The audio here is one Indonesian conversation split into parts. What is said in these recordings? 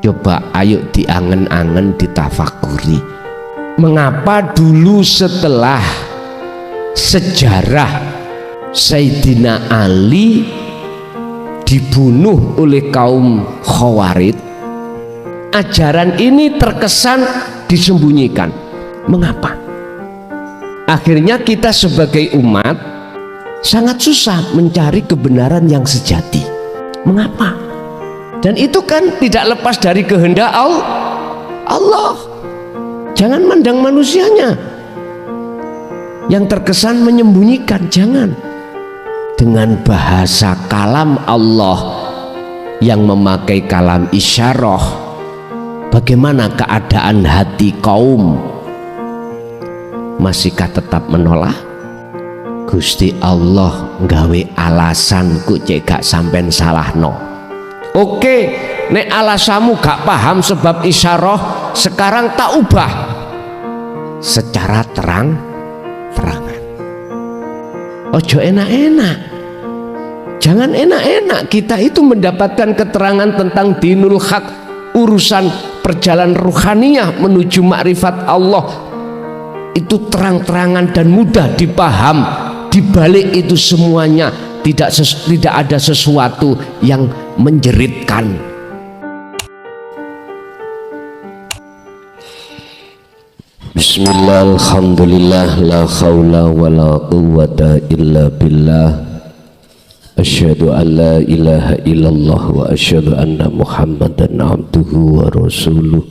Coba ayo diangen-angen, ditafakuri. Mengapa dulu setelah sejarah Sayyidina Ali dibunuh oleh kaum Khawarij, ajaran ini terkesan disembunyikan? Mengapa? Akhirnya kita sebagai umat sangat susah mencari kebenaran yang sejati. Mengapa? Dan itu kan tidak lepas dari kehendak Allah. Jangan mandang manusianya yang terkesan menyembunyikan, jangan. Dengan bahasa kalam Allah yang memakai kalam isyarah, bagaimana keadaan hati kaum? Masihkah tetap menolak? Gusti Allah nggawe alasan ku cek gak sampean salahno. Oke, nek alasamu gak paham sebab isyarah, sekarang tak ubah secara terang-terangan. Ojo enak-enak, jangan enak-enak. Kita itu mendapatkan keterangan tentang dinul haq, urusan perjalanan ruhaniyah menuju makrifat Allah, itu terang-terangan dan mudah dipaham. Di balik itu semuanya tidak ada sesuatu yang menjeritkan. Bismillah, alhamdulillah, la khawla wa la quwwata illa billah. Asyhadu an la ilaha illallah wa asyhadu anna muhammadan abduhu wa rasuluh.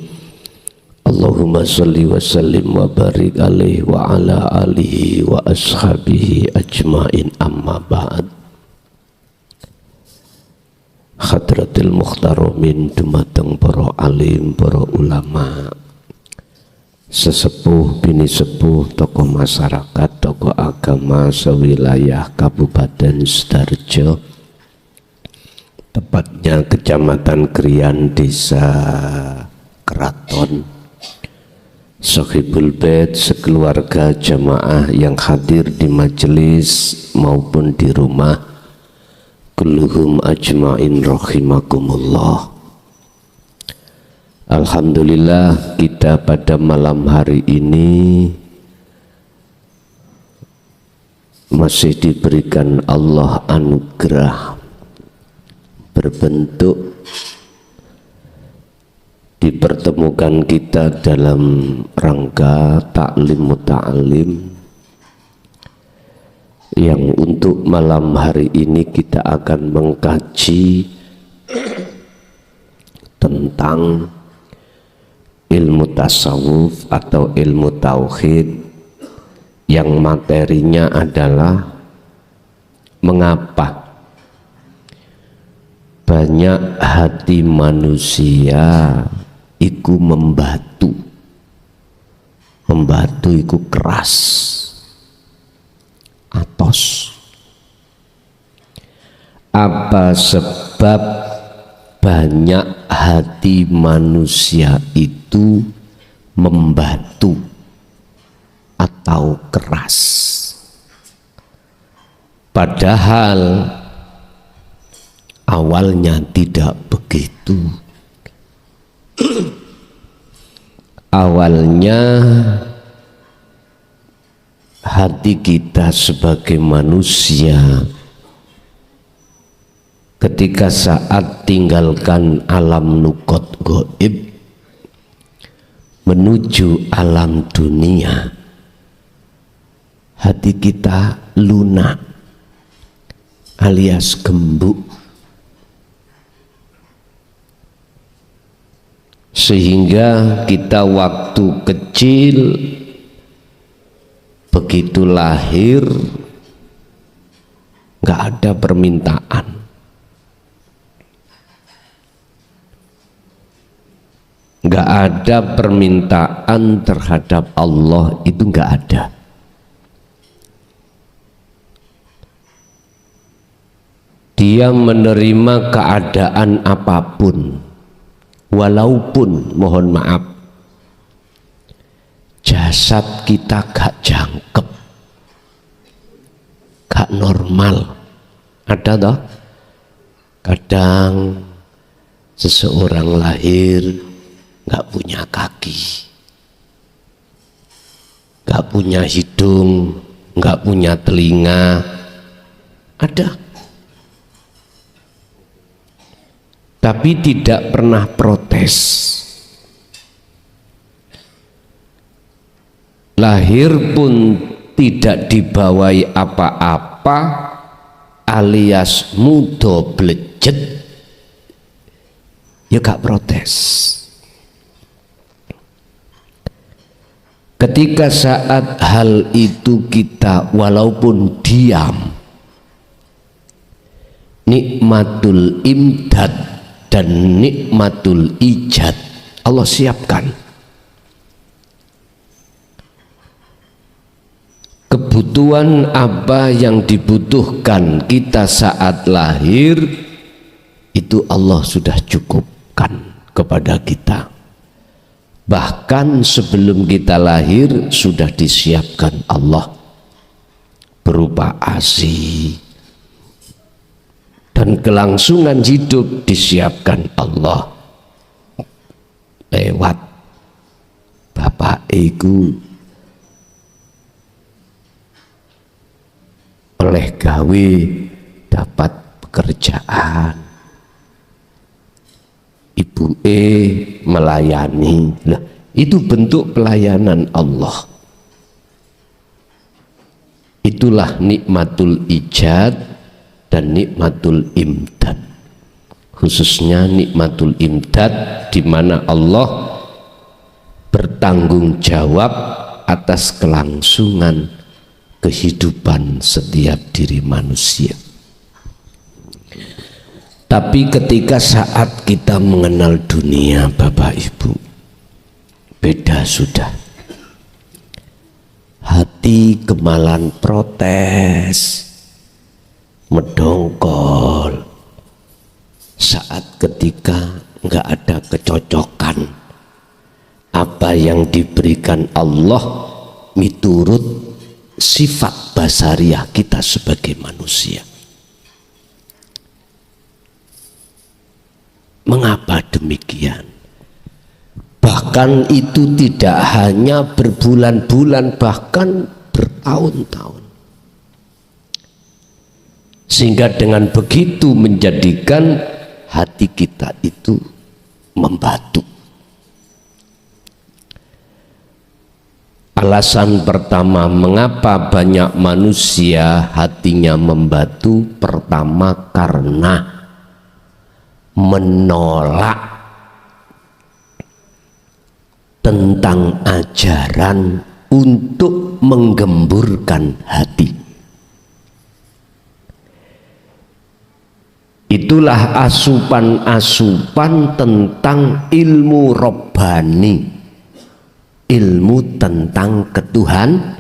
Allahumma salli wa sallim wa barik alaihi wa ala alihi wa ashabihi ajmain, amma ba'd. Hadratil mukhtaromin, dumateng para alim, para ulama, sesepuh bini sepuh, tokoh masyarakat, tokoh agama sewilayah Kabupaten Sidoarjo, tepatnya Kecamatan Krian, Desa Keraton, Sohibul Bait, sekeluarga jamaah yang hadir di majelis maupun di rumah, kulluhum ajmain rahimakumullah. Alhamdulillah, kita pada malam hari ini masih diberikan Allah anugerah berbentuk dipertemukan kita dalam rangka taklim muta'alim, yang untuk malam hari ini kita akan mengkaji tentang ilmu tasawuf atau ilmu tauhid, yang materinya adalah mengapa banyak hati manusia iku membatu iku keras, atos. Apa sebab banyak hati manusia itu membatu atau keras, padahal awalnya tidak begitu. Awalnya hati kita sebagai manusia ketika saat tinggalkan alam nukot goib menuju alam dunia, hati kita lunak alias gembuk, sehingga kita waktu kecil begitu lahir nggak ada permintaan, nggak ada permintaan terhadap Allah, itu nggak ada. Dia menerima keadaan apapun, walaupun mohon maaf jasad kita gak jangkep, gak normal. Ada toh kadang Seseorang lahir nggak punya kaki, nggak punya hidung, nggak punya telinga, ada, tapi tidak pernah protes. Lahir pun tidak dibawai apa-apa, alias mudo blejet, ya gak protes. Ketika saat hal itu kita walaupun diam, nikmatul imdad dan nikmatul ijad Allah siapkan. Kebutuhan apa yang dibutuhkan kita saat lahir itu Allah sudah cukupkan kepada kita. Bahkan sebelum kita lahir sudah disiapkan Allah berupa ASI, dan kelangsungan hidup disiapkan Allah lewat Bapak Ibu oleh gawe dapat pekerjaan, ibu melayani. Nah, itu bentuk pelayanan Allah. Itulah nikmatul ijad dan nikmatul imdad. Khususnya nikmatul imdad di mana Allah bertanggung jawab atas kelangsungan kehidupan setiap diri manusia. Tapi ketika saat kita mengenal dunia, Bapak Ibu, beda sudah. Hati kemalan protes, mendongkol saat ketika nggak ada kecocokan apa yang diberikan Allah miturut sifat basariah kita sebagai manusia. Mengapa demikian? Bahkan itu tidak hanya berbulan-bulan, bahkan bertahun-tahun. Sehingga dengan begitu menjadikan hati kita itu membatu. Alasan pertama mengapa banyak manusia hatinya membatu, pertama karena menolak tentang ajaran untuk menggemburkan hati. Itulah asupan-asupan tentang ilmu robbani, ilmu tentang ketuhanan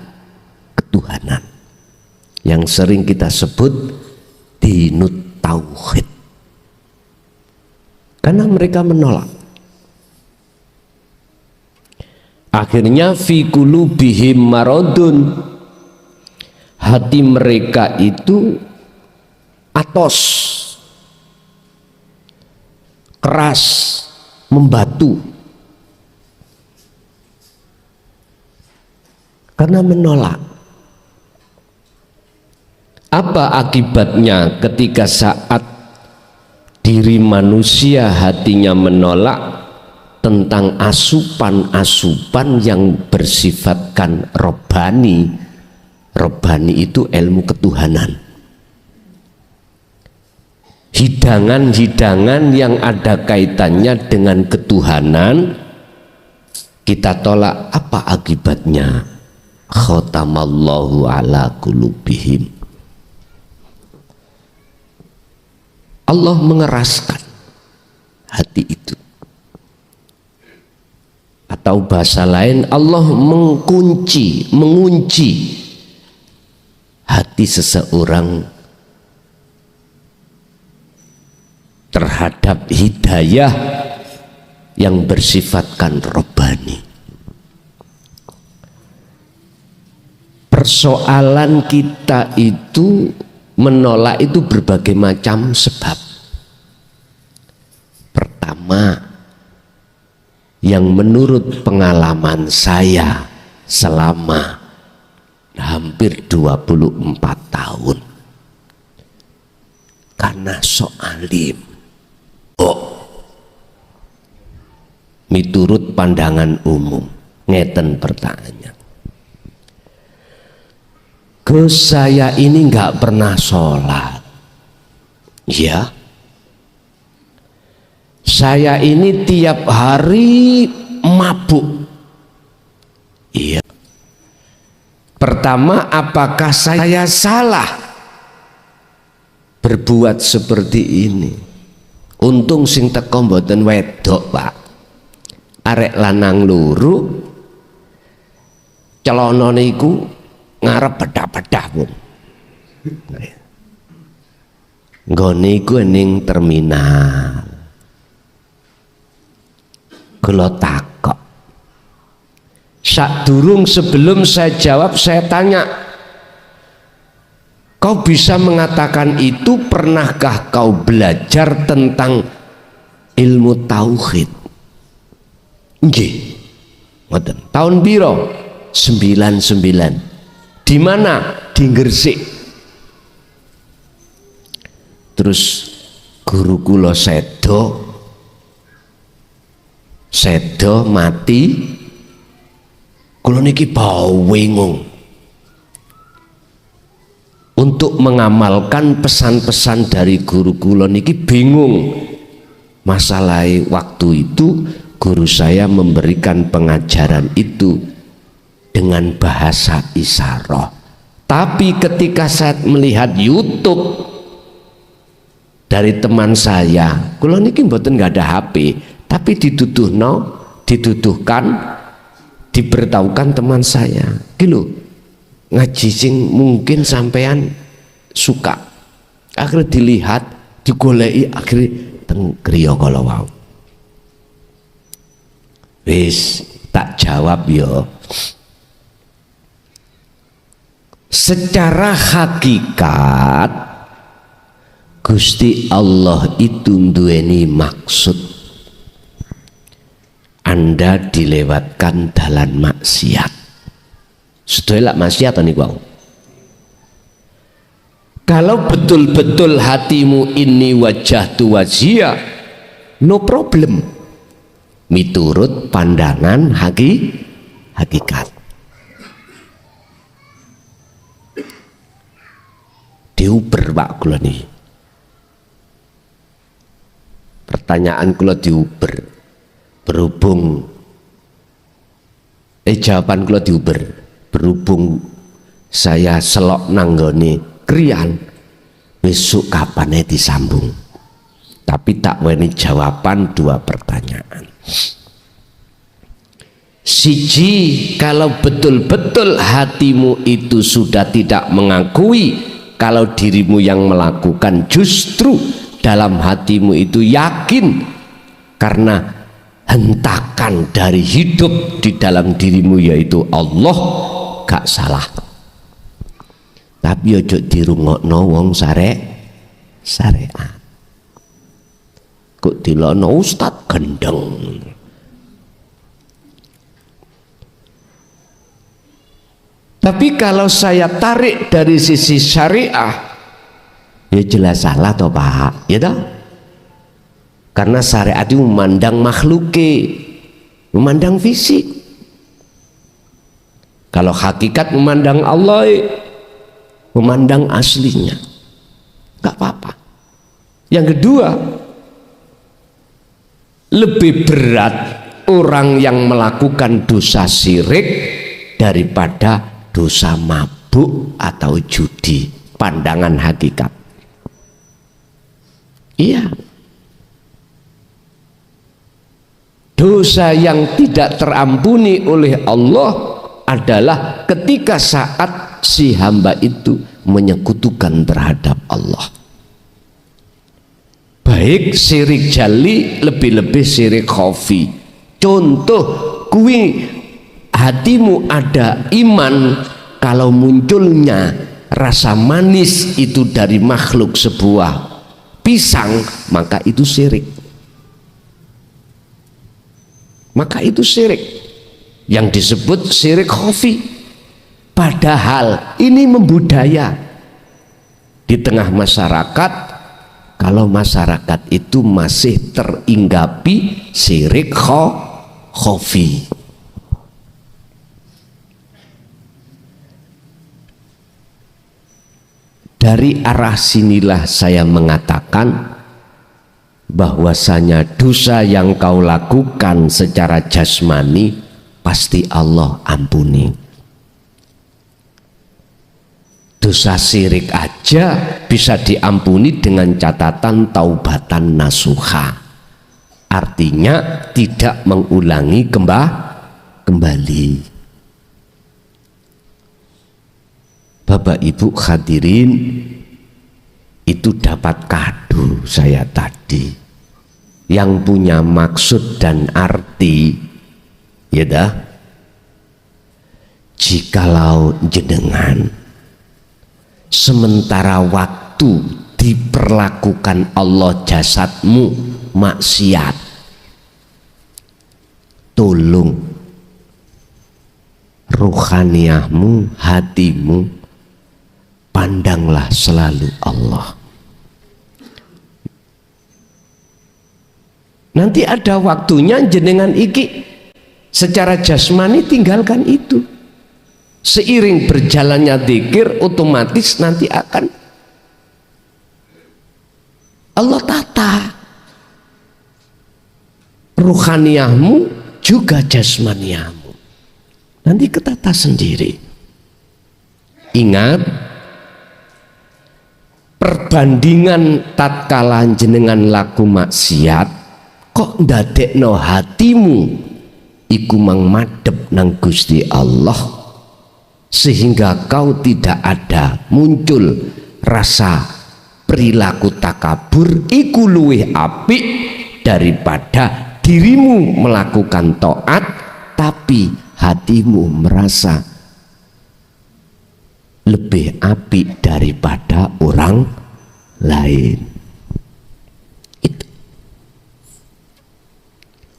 yang sering kita sebut dinut tauhid, karena mereka menolak. Akhirnya fi qulubihim maradun, hati mereka itu atos, keras, membatu karena menolak. Apa akibatnya ketika saat diri manusia hatinya menolak tentang asupan-asupan yang bersifatkan robbani? Robbani itu ilmu ketuhanan, hidangan-hidangan yang ada kaitannya dengan ketuhanan kita tolak. Apa akibatnya? Khatamallahu ala qulubihim, Allah mengeraskan hati itu, atau bahasa lain Allah mengunci hati seseorang terhadap hidayah yang bersifatkan robbani. Persoalan kita itu menolak itu berbagai macam sebab. Pertama, pertama yang menurut pengalaman saya selama hampir 24 tahun, karena sok alim. Miturut pandangan umum ngeten pertanyaan, Gus, saya ini nggak pernah sholat. Ya, saya ini tiap hari mabuk. Iya. Pertama, apakah saya salah berbuat seperti ini? Untung sing teko mboten wedok, Pak. Arek lanang luru celana niku ngarep bedah-bedah pun. Nggone iku ning terminal. Kula takok. Sadurung sebelum saya jawab, saya tanya, kau bisa mengatakan itu, pernahkah kau belajar tentang ilmu tauhid? Nggih. Ngoten. Tahun piro? 99. Di mana? Di Gresik. Terus guru kula sedo mati. Kula niki bingung untuk mengamalkan pesan-pesan dari guru kula niki, bingung. Masalah waktu itu guru saya memberikan pengajaran itu dengan bahasa isyarat. Tapi ketika saya melihat YouTube dari teman saya, kula niki mboten nggak ada HP, tapi diberitahukan teman saya, gitu, ngaji sing mungkin sampean suka. Akhirnya dilihat, digoleki, akhirnya teng griya kala wau. Wis tak jawab yo. Secara hakikat Gusti Allah itu duweni maksud. Anda dilewatkan dalan maksiat. Sedaya maksiat niku wau. Kalau betul-betul hatimu ini wajahtu wajhiya, no problem. Miturut pandangan hakikat. Diuber Pak kula niki. Pertanyaan kula diuber. Berhubung jawaban kula diuber. Berhubung saya selok nanggone kriyan, besok kapan disambung. Tapi tak weni jawaban dua pertanyaan. Siji, kalau betul-betul hatimu itu sudah tidak mengakui kalau dirimu yang melakukan, justru dalam hatimu itu yakin karena hentakan dari hidup di dalam dirimu yaitu Allah, gak salah. Tapi ojo dirungokno wong syariat. Kok dilono ustad gendeng. Tapi kalau saya tarik dari sisi syariah, ya jelas salah toh Pak, ya toh? Karena syariat itu memandang makhluke, memandang fisik. Kalau hakikat memandang Allah, memandang aslinya, nggak apa-apa. Yang kedua, lebih berat orang yang melakukan dosa syirik daripada dosa mabuk atau judi, pandangan hakikat. Iya, dosa yang tidak terampuni oleh Allah adalah ketika saat si hamba itu menyekutukan terhadap Allah. Baik syirik jali, lebih-lebih syirik khafi. Contoh, kui hatimu ada iman, kalau munculnya rasa manis itu dari makhluk sebuah pisang, maka itu syirik. maka itu syirik, yang disebut syirik khafi. Padahal ini membudaya di tengah masyarakat. Kalau masyarakat itu masih teringgapi syirik khafi. Dari arah sinilah saya mengatakan bahwasanya dosa yang kau lakukan secara jasmani pasti Allah ampuni. Dosa syirik aja bisa diampuni dengan catatan taubatan nasuha, artinya tidak mengulangi kembali. Bapak Ibu hadirin, itu dapat kado saya tadi yang punya maksud dan arti, ya dah. Jikalau jenengan sementara waktu diperlakukan Allah jasadmu maksiat, tolong ruhaniyahmu, hatimu, pandanglah selalu Allah. Nanti ada waktunya jenengan iki secara jasmani tinggalkan itu. Seiring berjalannya dzikir, otomatis nanti akan Allah tata ruhaniyahmu juga jasmaniyahmu, nanti ketata sendiri. Ingat, perbandingan tatkala jenengan laku maksiat kok ndadekno hatimu iku mang madhep nang Gusti Allah, sehingga kau tidak ada muncul rasa perilaku takabur, iku luwih apik daripada dirimu melakukan taat tapi hatimu merasa lebih apik daripada orang lain. Itu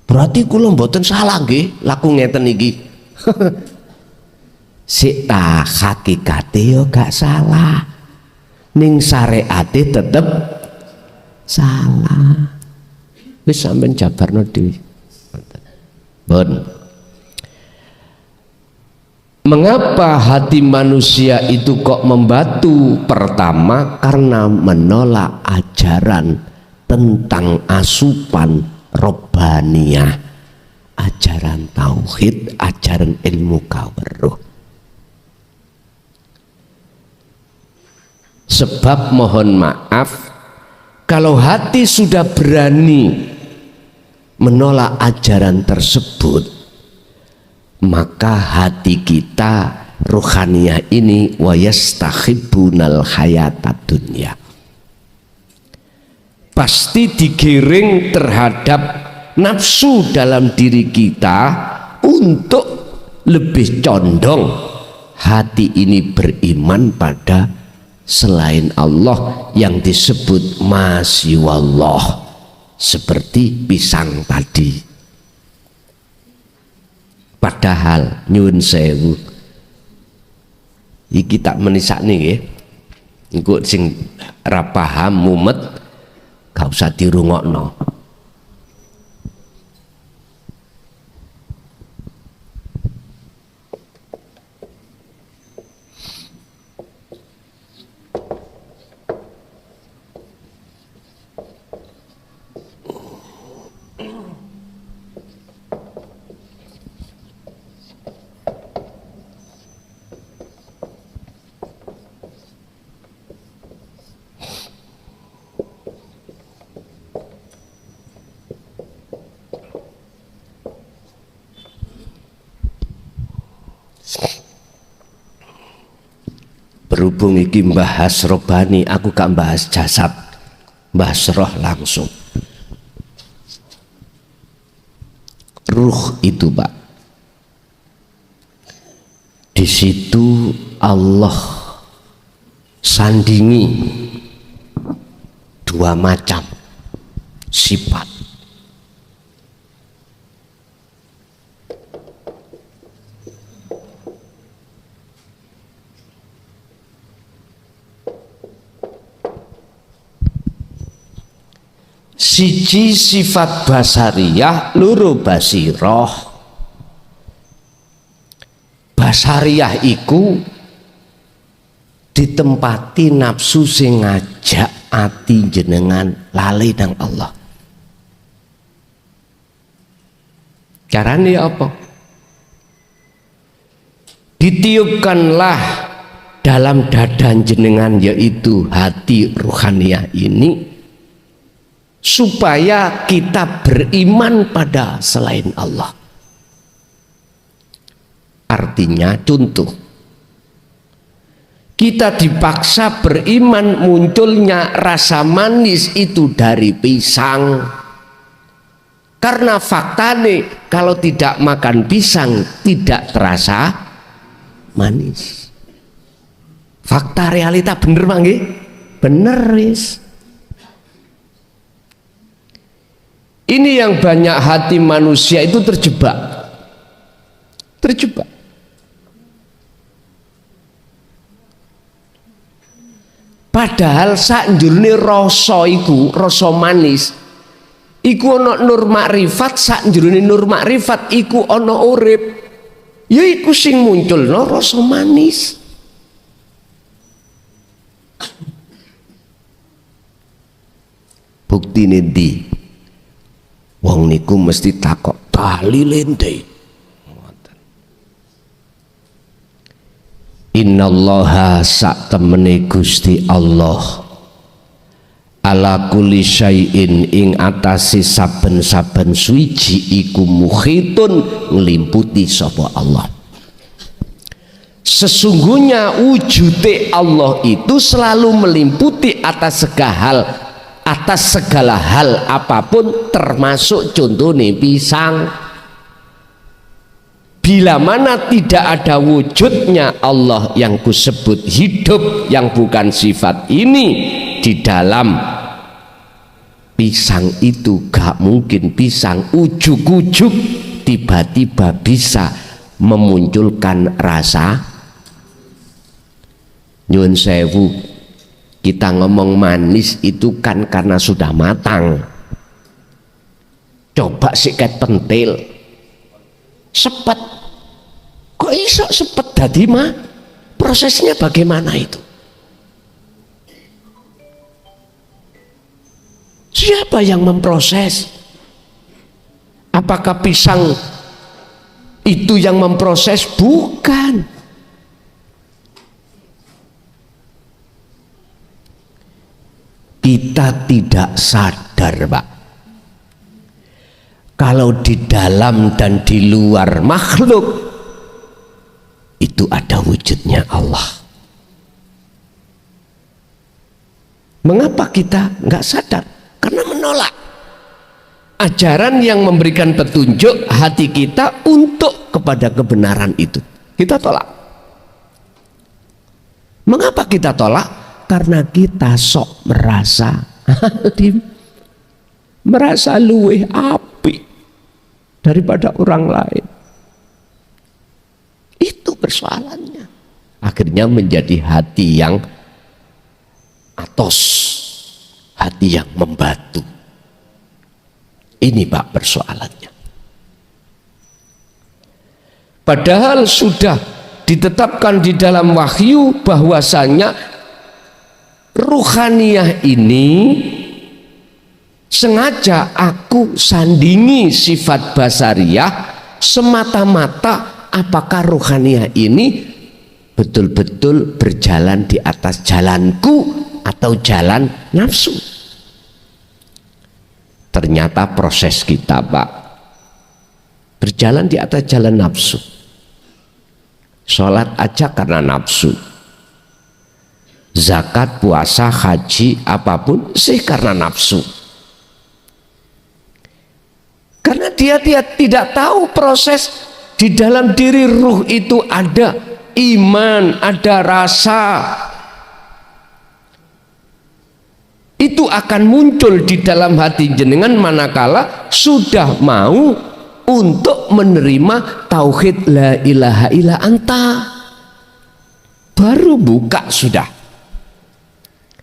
berarti kula mboten salah nggih laku ngeten iki. Sik ta hakikate yo gak salah, ning syariate tetep salah. Wis sampean jabarno dhewe. Bon. Mengapa hati manusia itu kok membatu? Pertama, karena menolak ajaran tentang asupan robbaniyah, ajaran tauhid, ajaran ilmu kaweruh. Sebab mohon maaf, kalau hati sudah berani menolak ajaran tersebut, maka hati kita ruhaniyah ini wa yastahibbunal hayatad dunya, pasti digiring terhadap nafsu dalam diri kita untuk lebih condong hati ini beriman pada selain Allah yang disebut masyiwallah, seperti pisang tadi. Padahal nyun sewu iki tak menisakne nggih, engko sing ra paham mumet gak usah dirungokno. Berhubung iki bahas robani, aku gak bahas jasad, bahas roh langsung. Ruh itu Pak, di situ Allah sandingi dua macam sifat. Siji sifat basariyah, loro basiroh. Basariyah iku ditempati nafsu sing ngajak ati jenengan lali nang Allah. Carane apa? Ditiupkanlah dalam dada jenengan, yaitu hati ruhaniyah ini, supaya kita beriman pada selain Allah. Artinya contoh, kita dipaksa beriman munculnya rasa manis itu dari pisang, karena faktane kalau tidak makan pisang tidak terasa manis. Fakta realita bener mangge? Bener wis. Ini yang banyak hati manusia itu terjebak. Padahal sak njurune rasa iku, rasa manis iku ana nur makrifat, sak njurune nur makrifat iku ana urip. Ya iku sing munculno rasa manis. Buktine ndi? Wong niku mesti takok dalile ndi? Innallaha sak temene Gusti Allah ala kulli syai'in ing atase saben-saben suci iku muhitun nglimputi sapa Allah. Sesungguhnya wujude Allah itu selalu melimputi atas segala hal apapun, termasuk contohnya pisang. Bila mana tidak ada wujudnya Allah yang kusebut hidup, yang bukan sifat ini di dalam pisang itu, gak mungkin pisang ujuk-ujuk tiba-tiba bisa memunculkan rasa. Nyun sewu, kita ngomong manis itu kan karena sudah matang. Coba sikat pentil, sepet. Kok iso sepet dadi mah? Prosesnya bagaimana itu? Siapa yang memproses? Apakah pisang itu yang memproses? Bukan. Kita tidak sadar, Pak, kalau di dalam dan di luar makhluk itu ada wujudnya Allah. Mengapa kita nggak sadar? Karena menolak ajaran yang memberikan petunjuk hati kita untuk kepada kebenaran itu. Kita tolak. Mengapa kita tolak? Karena kita sok merasa alim, merasa luweh apik daripada orang lain. Itu persoalannya. Akhirnya menjadi hati yang atos, hati yang membatu. Ini Pak persoalannya. Padahal sudah ditetapkan di dalam wahyu bahwasanya ruhaniyah ini sengaja aku sandingi sifat basariyah semata-mata. Apakah ruhaniyah ini betul-betul berjalan di atas jalanku atau jalan nafsu? Ternyata proses kita, Pak, berjalan di atas jalan nafsu. Sholat aja karena nafsu, zakat, puasa, haji, apapun sih karena nafsu. Karena dia tidak tahu proses. Di dalam diri ruh itu ada iman, ada rasa. Itu akan muncul di dalam hati jenengan manakala sudah mau untuk menerima tauhid la ilaha illa anta. Baru buka sudah.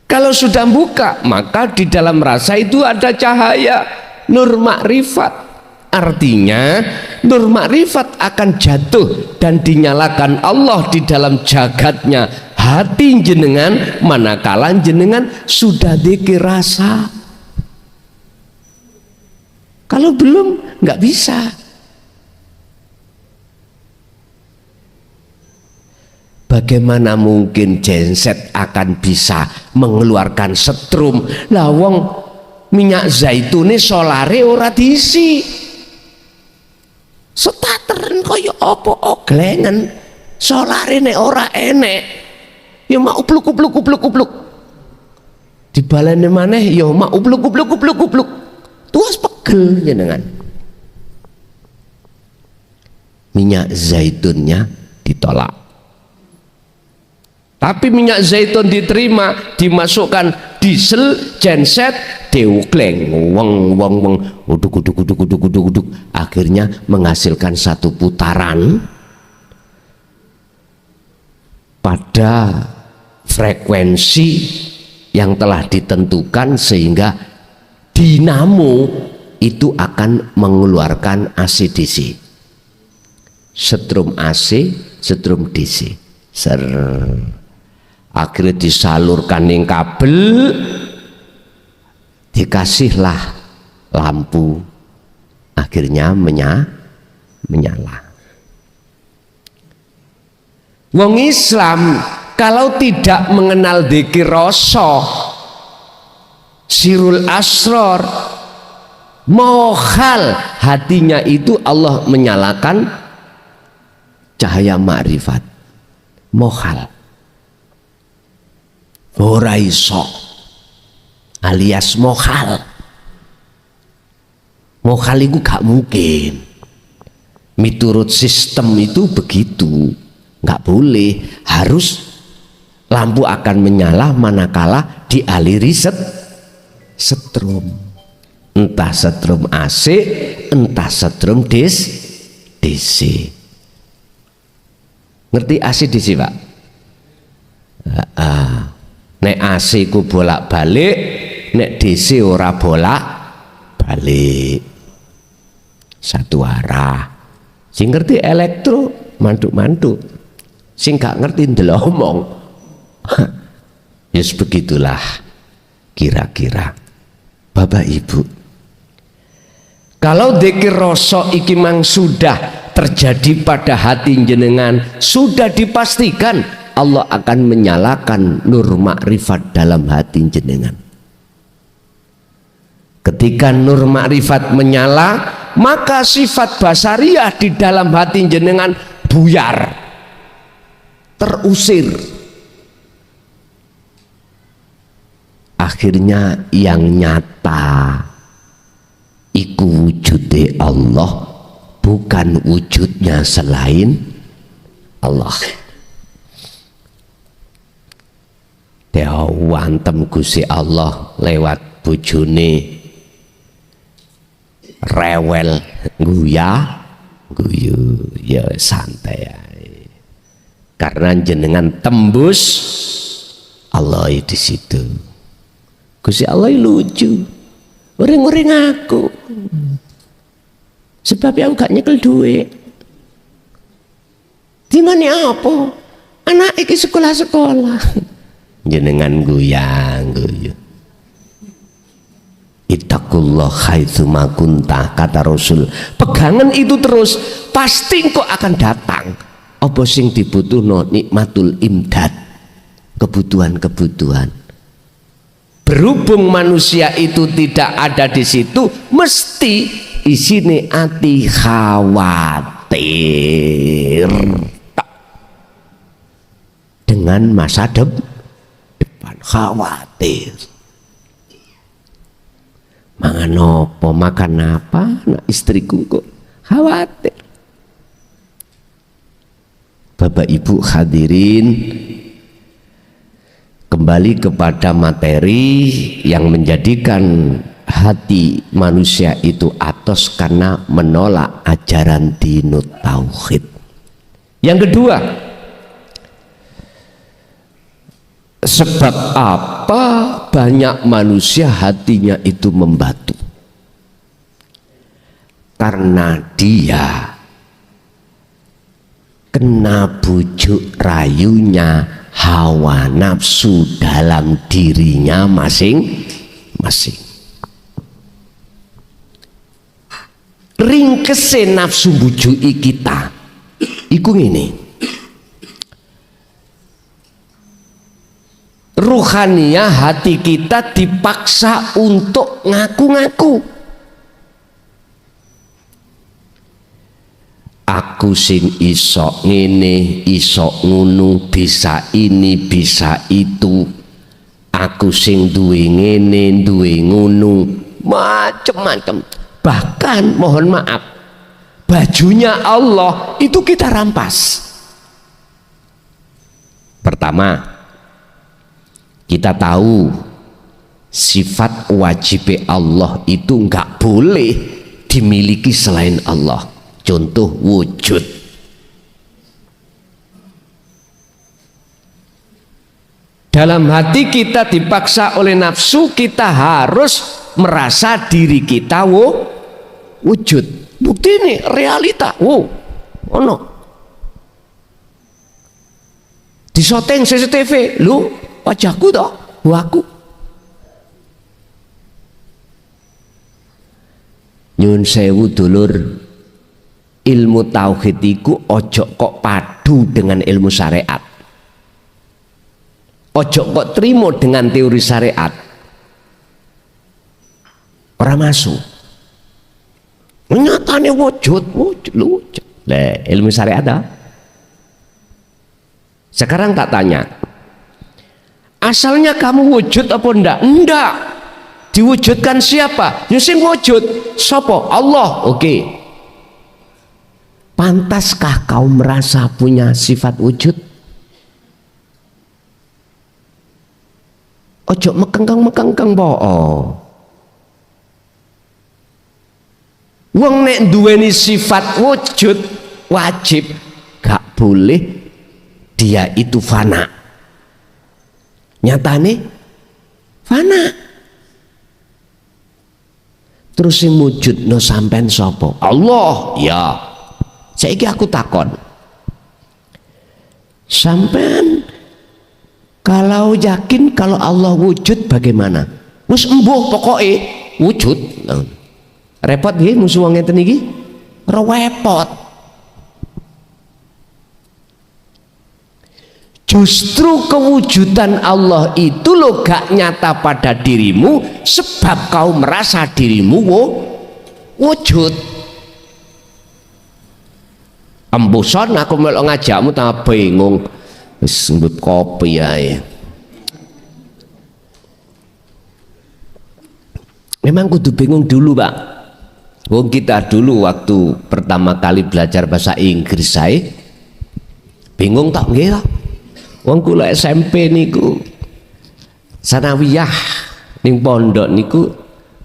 Kalau sudah buka, maka di dalam rasa itu ada cahaya nur makrifat. Artinya nur makrifat akan jatuh dan dinyalakan Allah di dalam jagatnya hati jenengan manakala jenengan sudah dzikir rasa. Kalau belum nggak bisa. Bagaimana mungkin genset akan bisa mengeluarkan setrum? Lah wong minyak zaitun ini solare ora diisi. Setateren kaya apa oglengen solare nek ora enek ya mak upluk dibaleni maneh ya mak upluk tuas pegel jenengan. Minyak zaitunnya ditolak, tapi minyak zaitun diterima, dimasukkan diesel genset deukleng wong uduk akhirnya menghasilkan satu putaran pada frekuensi yang telah ditentukan sehingga dinamo itu akan mengeluarkan AC DC, setrum AC setrum DC akhirnya disalurkan ning kabel, dikasihlah lampu, akhirnya menyala. Wong Islam kalau tidak mengenal dzikir rasa, sirul asror, mohal hatinya itu Allah menyalakan cahaya makrifat, mohal. Ora iso alias mohal itu gak mungkin, miturut sistem itu begitu, gak boleh, harus lampu akan menyala manakala dialiri setrum, entah setrum AC entah setrum DC. Ngerti AC DC Pak? Nek AC ku bolak balik, nek DC ora bolak balik, satu arah. Sing ngerti elektro mantuk-mantuk, sing gak ngerti ndelomong. Yes, begitulah kira-kira Bapak Ibu. Kalau dzikir rasa iki mang sudah terjadi pada hati jenengan, sudah dipastikan Allah akan menyalakan nur makrifat dalam hati jenengan. Ketika nur makrifat menyala, maka sifat basariah di dalam hati jenengan buyar, terusir. Akhirnya yang nyata iku wujude Allah, bukan wujudnya selain Allah. Wantem Gusti Allah lewat bojone rewel guyu ya santai ae. Karena jenengan tembus Allah di situ. Gusti Allah lucu, uring-uring aku sebab aku gak nyekel duit. Dimana apa? Anak iki sekolah-sekolah. Jenengan guyang guyu. Ittaqullah haitsuma kunta, kata Rasul. Pegangan itu terus, pasti kok akan datang. Apa sing dibutuhno nikmatul imdad, kebutuhan-kebutuhan. Berhubung manusia itu tidak ada di situ, mesti isine ati khawatir dengan masa depan, khawatir. Mangan apa, makan apa, nah istriku kok khawatir. Bapak Ibu hadirin, kembali kepada materi yang menjadikan hati manusia itu atos karena menolak ajaran dinut tauhid. Yang kedua, Sebab apa banyak manusia hatinya itu membatu? Karena dia kena bujuk rayunya hawa nafsu dalam dirinya masing-masing. Ringkese nafsu bujuki kita iku ngene. Ruhaniyah hati kita dipaksa untuk ngaku-ngaku. Aku sing iso ngene, iso ngunu, bisa ini, bisa itu. Aku sing duwe ngene, duwe ngunu, macem-macem. Bahkan mohon maaf, bajunya Allah itu kita rampas. Pertama, kita tahu sifat wajib Allah itu enggak boleh dimiliki selain Allah. Contoh wujud. Dalam hati kita dipaksa oleh nafsu, kita harus merasa diri kita wujud. Bukti ini realita. Ono. Disoteng CCTV, lu wajahku toh, aku. Nyun sewu dulur, ilmu tauhid iku ojo kok padu dengan ilmu syariat. Ojo kok terima dengan teori syariat. Orang masuk. Nyatane wujud. Lah, ilmu syariat dah. Sekarang tak tanya. Asalnya kamu wujud apa enggak? Enggak. Diwujudkan siapa? Sing wujud sopo? Allah. Oke. Pantaskah kau merasa punya sifat wujud? Ojo mekengkang bohong. Wong nek duweni sifat wujud wajib gak boleh dia itu fana. Nyatane fana. Terus sing wujudno sampean sapa? Allah. Ya. Saiki aku takon. Sampean kalau yakin kalau Allah wujud bagaimana? Wis embuh pokoke wujud. Repot nggih musuh wong ngeten iki? Repot. Justru kewujudan Allah itu lo gak nyata pada dirimu sebab kau merasa dirimu wujud. Embuson aku melok ngajakmu tak bingung. Wis ngembut kopi ae. Memang kudu bingung dulu, Pak. Wong kita dulu waktu pertama kali belajar bahasa Inggris saya bingung tak nggih. Wong kula SMP niku sanawiyah ning pondok niku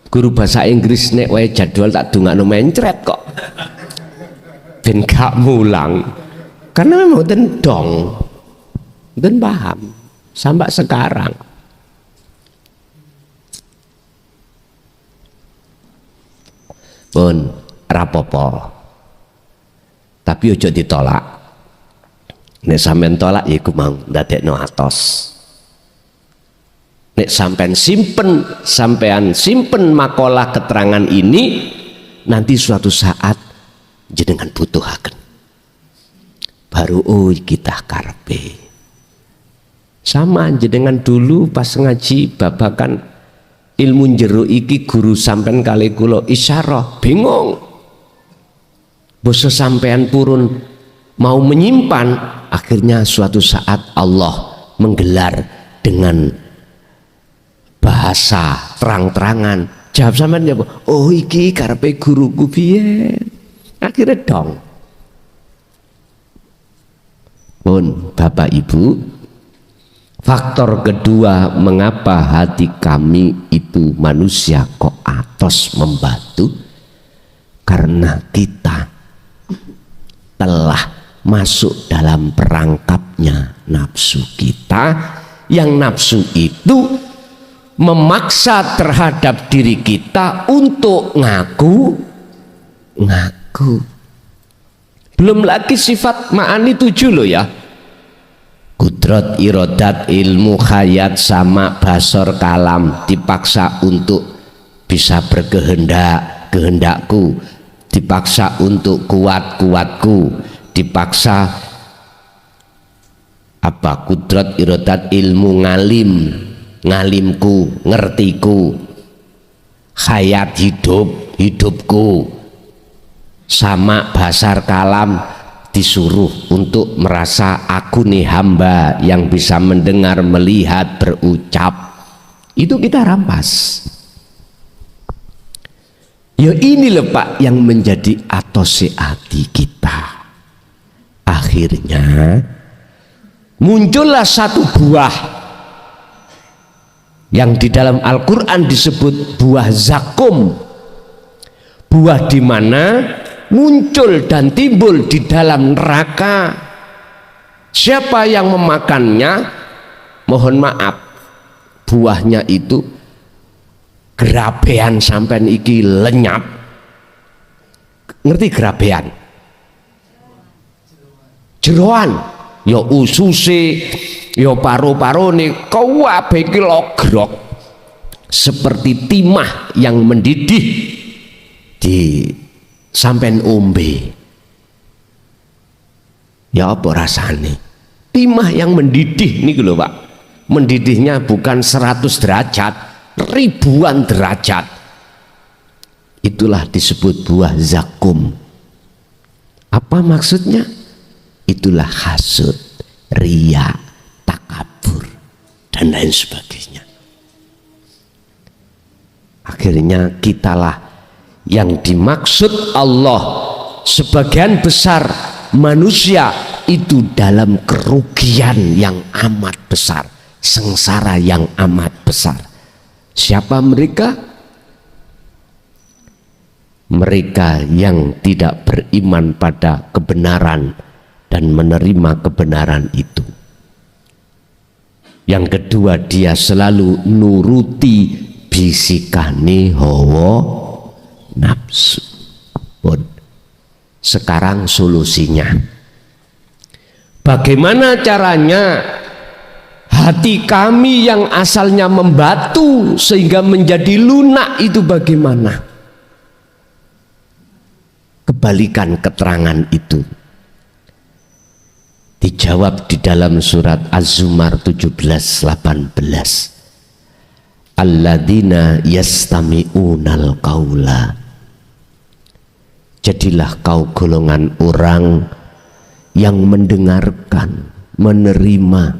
guru bahasa Inggris nek wae jadwal tak dongakno mencret kok. Ben gak mulang. Karena memang dong. Dan paham sampai sekarang. Pun rapopo. Tapi ojo ditolak. Nek sampean tolak ya iku mau ndadekno atos. Nek sampean simpen makalah keterangan ini, nanti suatu saat jenengan butuhaken. Baru kita karpe. Sama jenengan dulu pas ngaji babakan ilmu jero iki guru sampean kali kula isyarah bingung. Basa sampean purun mau menyimpan, akhirnya suatu saat Allah menggelar dengan bahasa terang-terangan. Jawab sampean ya, oh iki karepe guruku piye. Akhirnya dong. Pun Bapak Ibu, faktor kedua mengapa hati kami itu manusia kok atos membatu, karena kita telah masuk dalam perangkapnya nafsu kita Yang nafsu itu memaksa terhadap diri kita untuk ngaku. Belum lagi sifat ma'ani 7 loh ya. Kudrat, irodat, ilmu, khayat, sama, basor, kalam, dipaksa untuk bisa berkehendak, kehendakku, dipaksa untuk kuat, kuatku, dipaksa apa? Kudrat, irodat, ilmu, ngalim, ngalimku, ngertiku, khayat, hidup, hidupku, sama, basar, kalam, disuruh untuk merasa aku nih hamba yang bisa mendengar, melihat, berucap. Itu kita rampas. Ya ini loh Pak yang menjadi atose hati kita. Akhirnya muncullah satu buah yang di dalam Al-Quran disebut buah zakum. Buah di mana muncul dan timbul di dalam neraka. Siapa yang memakannya, mohon maaf, buahnya itu gerabean sampai iki lenyap. Ngerti gerabean? Jeroan, ya ususe, ya paru-paru nih, kabeh iki logrok seperti timah yang mendidih di sampai ombe. Ya apa rasanya? Timah yang mendidih nih lho Pak. Mendidihnya bukan 100 derajat, ribuan derajat. Itulah disebut buah zakum. Apa maksudnya? Itulah hasud, riya, takabur, dan lain sebagainya. Akhirnya kitalah yang dimaksud Allah. Sebagian besar manusia itu dalam kerugian yang amat besar, sengsara yang amat besar. Siapa mereka? Mereka yang tidak beriman pada kebenaran dan menerima kebenaran itu. Yang kedua, dia selalu nuruti bisikane hawa nafsu. Sekarang solusinya, bagaimana caranya hati kami yang asalnya membatu sehingga menjadi lunak itu bagaimana? Kebalikan keterangan itu dijawab di dalam surat Az-Zumar 17:18. Alladzina yastami'unal qaula. Jadilah kau golongan orang yang mendengarkan, menerima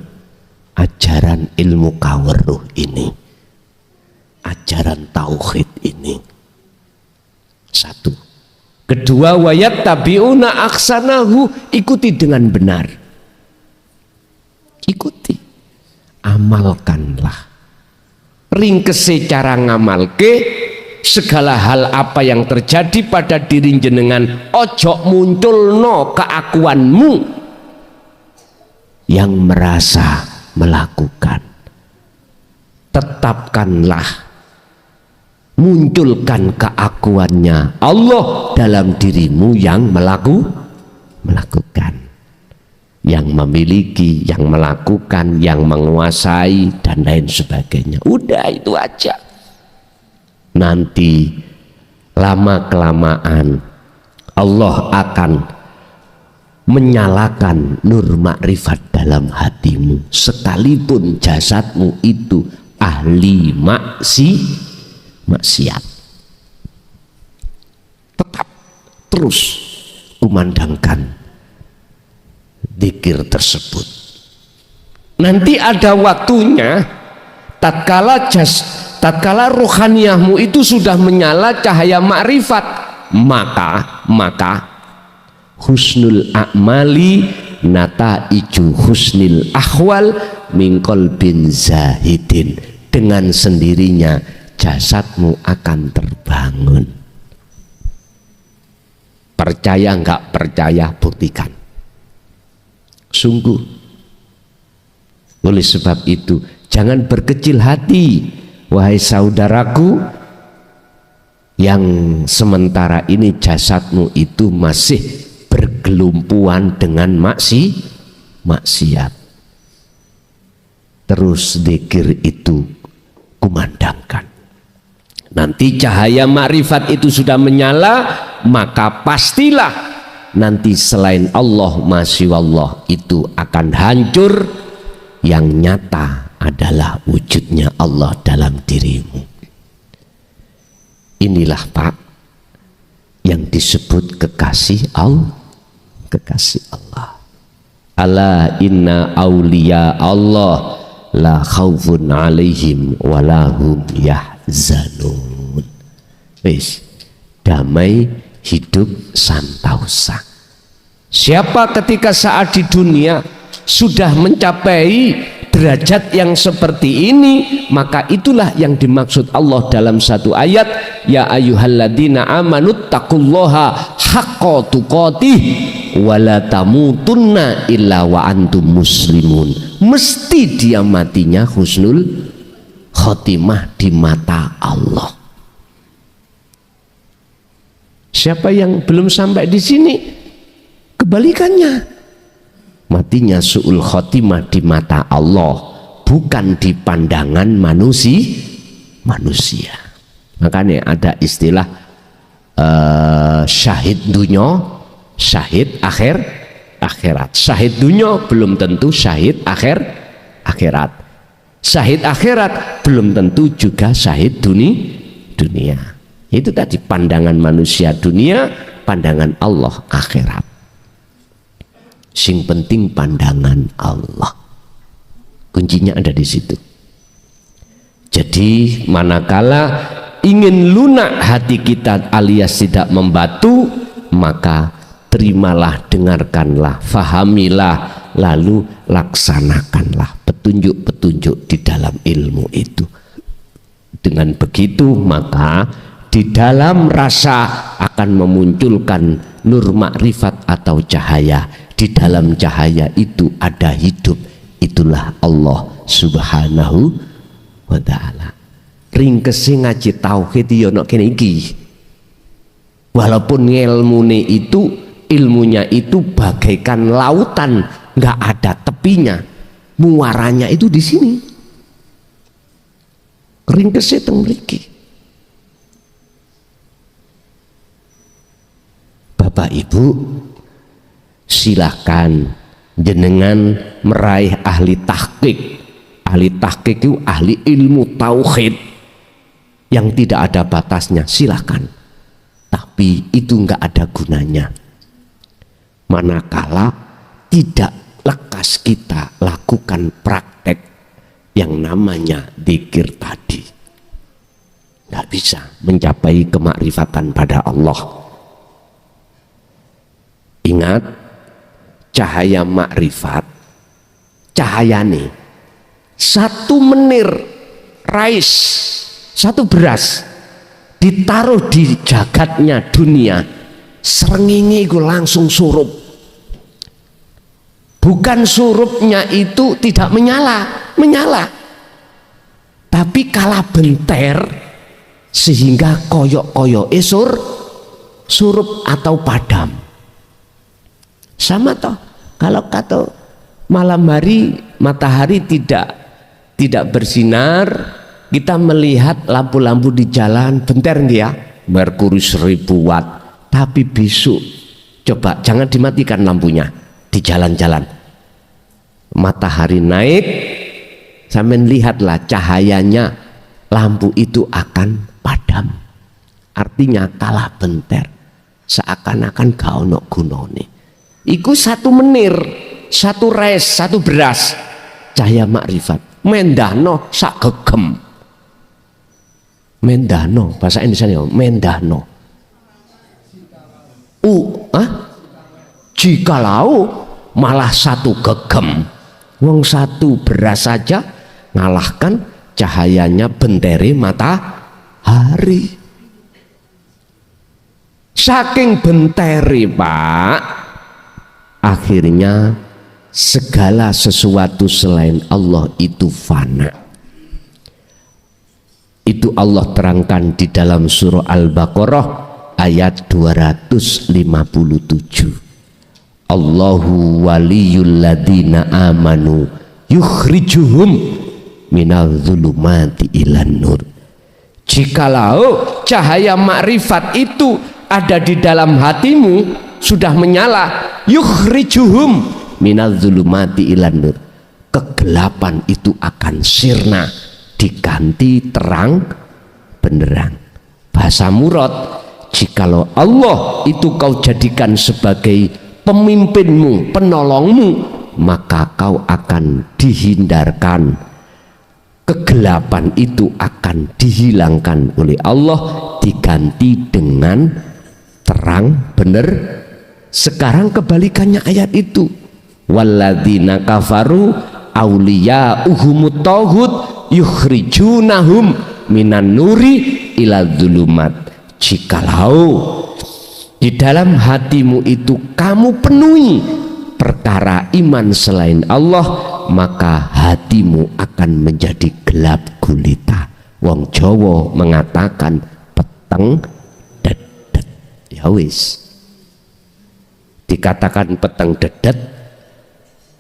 ajaran ilmu kaweruh ini, ajaran tauhid ini. Satu. Kedua, wayat tabiuna aksanahu, ikuti dengan benar. Ikuti, amalkanlah. Ringkese cara ngamalke. Segala hal apa yang terjadi pada diri jenengan, ojo munculno keakuanmu yang merasa melakukan. Tetapkanlah, munculkan keakuannya Allah dalam dirimu yang melakukan, yang memiliki, yang melakukan, yang menguasai, dan lain sebagainya. Udah itu aja. Nanti lama kelamaan Allah akan menyalakan nur makrifat dalam hatimu, sekalipun jasadmu itu ahli maksiat. Tetap terus kumandangkan zikir tersebut. Nanti ada waktunya, tatkala rohaniyahmu itu sudah menyala cahaya makrifat, maka husnul a'mali nataiju husnil ahwal min qalbin zahidin. Dengan sendirinya jasadmu akan terbangun. Percaya nggak percaya, buktikan. Sungguh Oleh sebab itu jangan berkecil hati wahai saudaraku, yang sementara ini jasadmu itu masih bergelumpuan dengan maksiat. Terus zikir itu kumandangkan. Nanti cahaya makrifat itu sudah menyala, maka pastilah nanti selain Allah masya Allah itu akan hancur. Yang nyata adalah wujudnya Allah dalam dirimu. Inilah Pak yang disebut kekasih Allah. Ala inna awliya Allah la khawfun alaihim walahum yahzanun. Wis, damai hidup santausa. Siapa ketika saat di dunia sudah mencapai derajat yang seperti ini, maka itulah yang dimaksud Allah dalam satu ayat, ya ayyuhalladzina amanu taqullaha haqqa tuqatih wa la tamutunna illa wa antum muslimun. Mesti dia matinya husnul khotimah di mata Allah. Siapa yang belum sampai di sini, kebalikannya, matinya su'ul khotimah di mata Allah, bukan di pandangan manusia. Makanya ada istilah syahid dunya, syahid akhirat. Syahid dunya belum tentu syahid akhirat. Syahid akhirat belum tentu juga syahid dunia. Itu tadi pandangan manusia dunia, pandangan Allah akhirat. Sing penting pandangan Allah. Kuncinya ada di situ. Jadi manakala ingin lunak hati kita alias tidak membatu, maka terimalah, dengarkanlah, fahamilah, lalu laksanakanlah petunjuk-petunjuk di dalam ilmu itu. Dengan begitu maka di dalam rasa akan memunculkan nur makrifat atau cahaya. Di dalam cahaya itu ada hidup, itulah Allah subhanahu wa ta'ala. Ringkese ngaji tauhid yo nek kene iki. Walaupun ilmunya itu bagaikan lautan, nggak ada tepinya, muaranya itu di sini. Ringkese teng mriki. Bapak Ibu, silahkan jenengan meraih ahli tahqiq. Ahli tahqiq itu ahli ilmu tauhid yang tidak ada batasnya, silahkan. Tapi itu enggak ada gunanya manakala tidak lekas kita lakukan praktek yang namanya zikir tadi. Enggak bisa mencapai kemakrifatan pada Allah. Ingat, cahaya makrifat, cahayane satu menir rais, satu beras ditaruh di jagatnya dunia, srengenge itu langsung surup. Bukan surupnya itu tidak menyala, tapi kalah benter sehingga koyok-koyok surup atau padam. Sama toh, kalau kata malam hari matahari tidak bersinar, kita melihat lampu-lampu di jalan bentar dia Merkuri 1000 watt, tapi besok coba jangan dimatikan lampunya di jalan-jalan, matahari naik, sampean lihatlah cahayanya, lampu itu akan padam, artinya kalah bentar, seakan-akan gak ono gunane. Iku satu menir, satu res, satu beras cahaya makrifat mendahno sak gegem. Mendahno bahasa Indonesia mendahno. Jikalau malah satu gegem, wong satu beras saja ngalahkan cahayanya bentere matahari. Saking bentere Pak, akhirnya segala sesuatu selain Allah itu fana. Itu Allah terangkan di dalam surah Al-Baqarah ayat 257. Allahu waliyul ladina amanu yukhrijuhum minal zulumati ilan nur. Jikalau cahaya makrifat itu ada di dalam hatimu, sudah menyala, yukhrijuhum minal zulumati ilan nur, kegelapan itu akan sirna, diganti terang benderang. Bahasa murad, jikalau Allah itu kau jadikan sebagai pemimpinmu, penolongmu, maka kau akan dihindarkan, kegelapan itu akan dihilangkan oleh Allah, diganti dengan terang bener. Sekarang kebalikannya ayat itu, walladzina kafaru awliya'uhumut taghut yukhrijunahum minan nuri ila dzulumat. Jikalau di dalam hatimu itu kamu penuhi perkara iman selain Allah, maka hatimu akan menjadi gelap gulita. Wong Jawa mengatakan peteng dedet. Ya wis, dikatakan peteng dedet,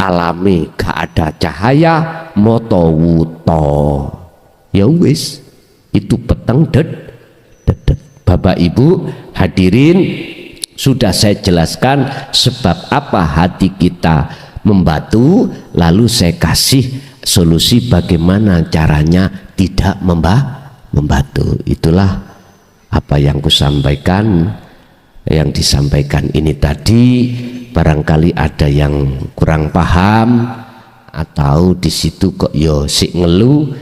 alami gak ada cahaya, moto wuto. Ya wis, itu peteng dedet. Bapak Ibu hadirin, sudah saya jelaskan sebab apa hati kita membatu, lalu saya kasih solusi bagaimana caranya tidak membatu. Itulah apa yang kusampaikan. Yang disampaikan ini tadi barangkali ada yang kurang paham atau di situ kok yo sik ngelu,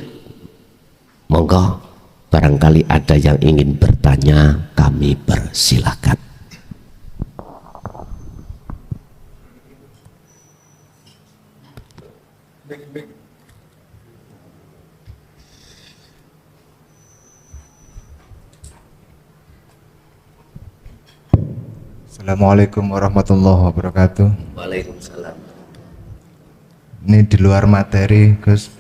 monggo barangkali ada yang ingin bertanya, kami persilakan. Assalamualaikum warahmatullahi wabarakatuh. Waalaikumsalam. Ini di luar materi, Gus.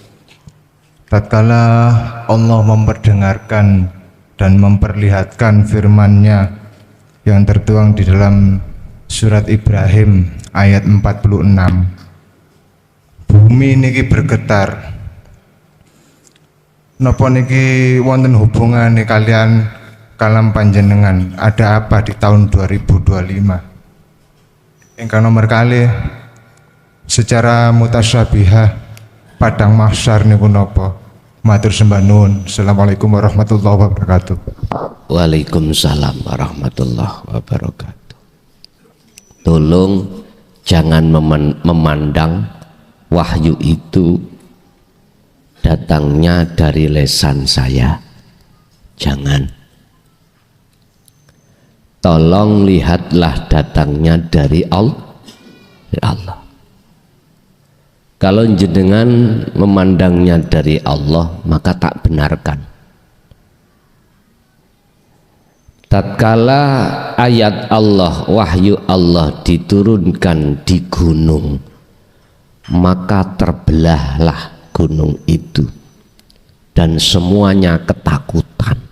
Tatkala Allah memperdengarkan dan memperlihatkan firman-Nya yang tertuang di dalam surat Ibrahim ayat 46. Bumi niki bergetar. Napa niki wonten hubungane kalian kalam panjenengan? Ada apa di tahun 2025? Ingkang nomor kali, secara mutasyabihah padang mahsyar niku napa? Matur sembah nuwun. Assalamualaikum warahmatullahi wabarakatuh. Waalaikumsalam warahmatullahi wabarakatuh. Tolong jangan memandang wahyu itu datangnya dari lesan saya. Jangan. Tolong lihatlah datangnya dari Allah. Kalau jenengan memandangnya dari Allah, maka tak benarkan. Tatkala ayat Allah, wahyu Allah diturunkan di gunung, maka terbelahlah gunung itu dan semuanya ketakutan.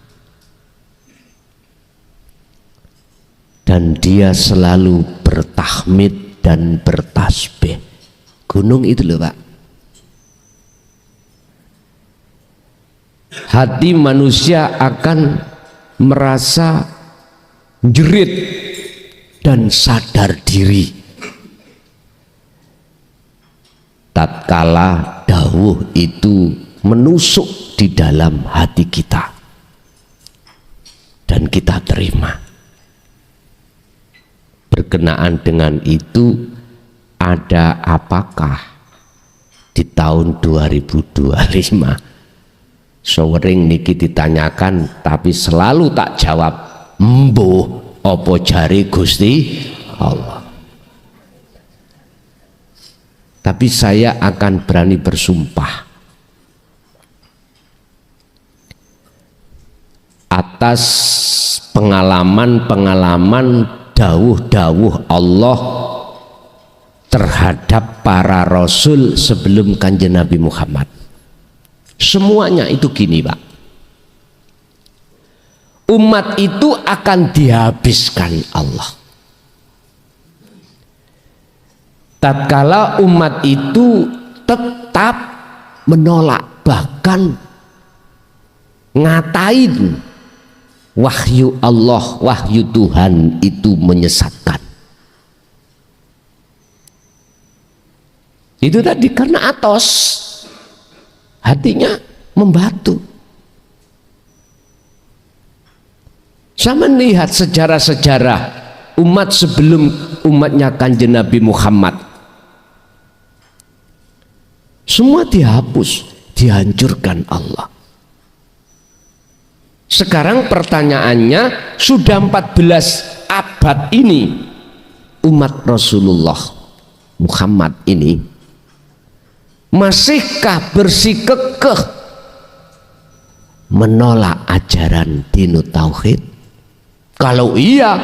Dan dia selalu bertahmid dan bertasbih. Gunung itu loh Pak. Hati manusia akan merasa jerit dan sadar diri tatkala dawuh itu menusuk di dalam hati kita dan kita terima. Berkenaan dengan itu, ada apakah di tahun 2025? Sewering niki ditanyakan, tapi selalu tak jawab, mbuh opo jari Gusti Allah. Tapi saya akan berani bersumpah atas pengalaman-pengalaman dawuh-dawuh Allah terhadap terhadap para rasul sebelum Kanjeng Nabi Muhammad. Semuanya itu gini, Pak. Umat itu akan dihabiskan Allah. Tatkala umat itu tetap menolak, bahkan ngatain wahyu Allah, wahyu Tuhan itu menyesatkan. Itu tadi karena atos, hatinya membatu. Saya melihat sejarah-sejarah umat sebelum umatnya Kanjeng Nabi Muhammad, semua dihapus, dihancurkan Allah. Sekarang pertanyaannya, sudah 14 abad ini umat Rasulullah Muhammad ini masihkah bersikukuh menolak ajaran dinut tauhid? Kalau iya,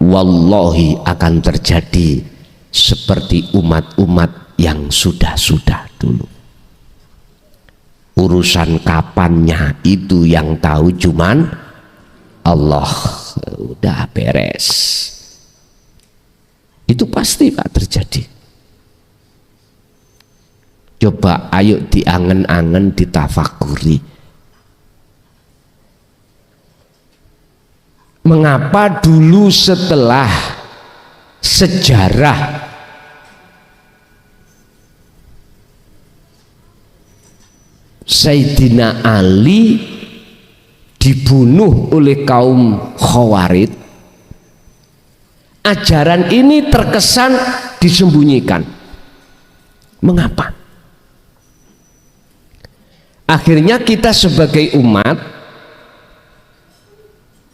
wallahi akan terjadi seperti umat-umat yang sudah-sudah dulu. Urusan kapannya itu yang tahu cuman Allah. Udah beres. Itu pasti Pak terjadi. Coba ayo diangen-angen, ditafakuri. Mengapa dulu setelah sejarah Sayyidina Ali dibunuh oleh kaum Khawarij, ajaran ini terkesan disembunyikan? Mengapa? Akhirnya kita sebagai umat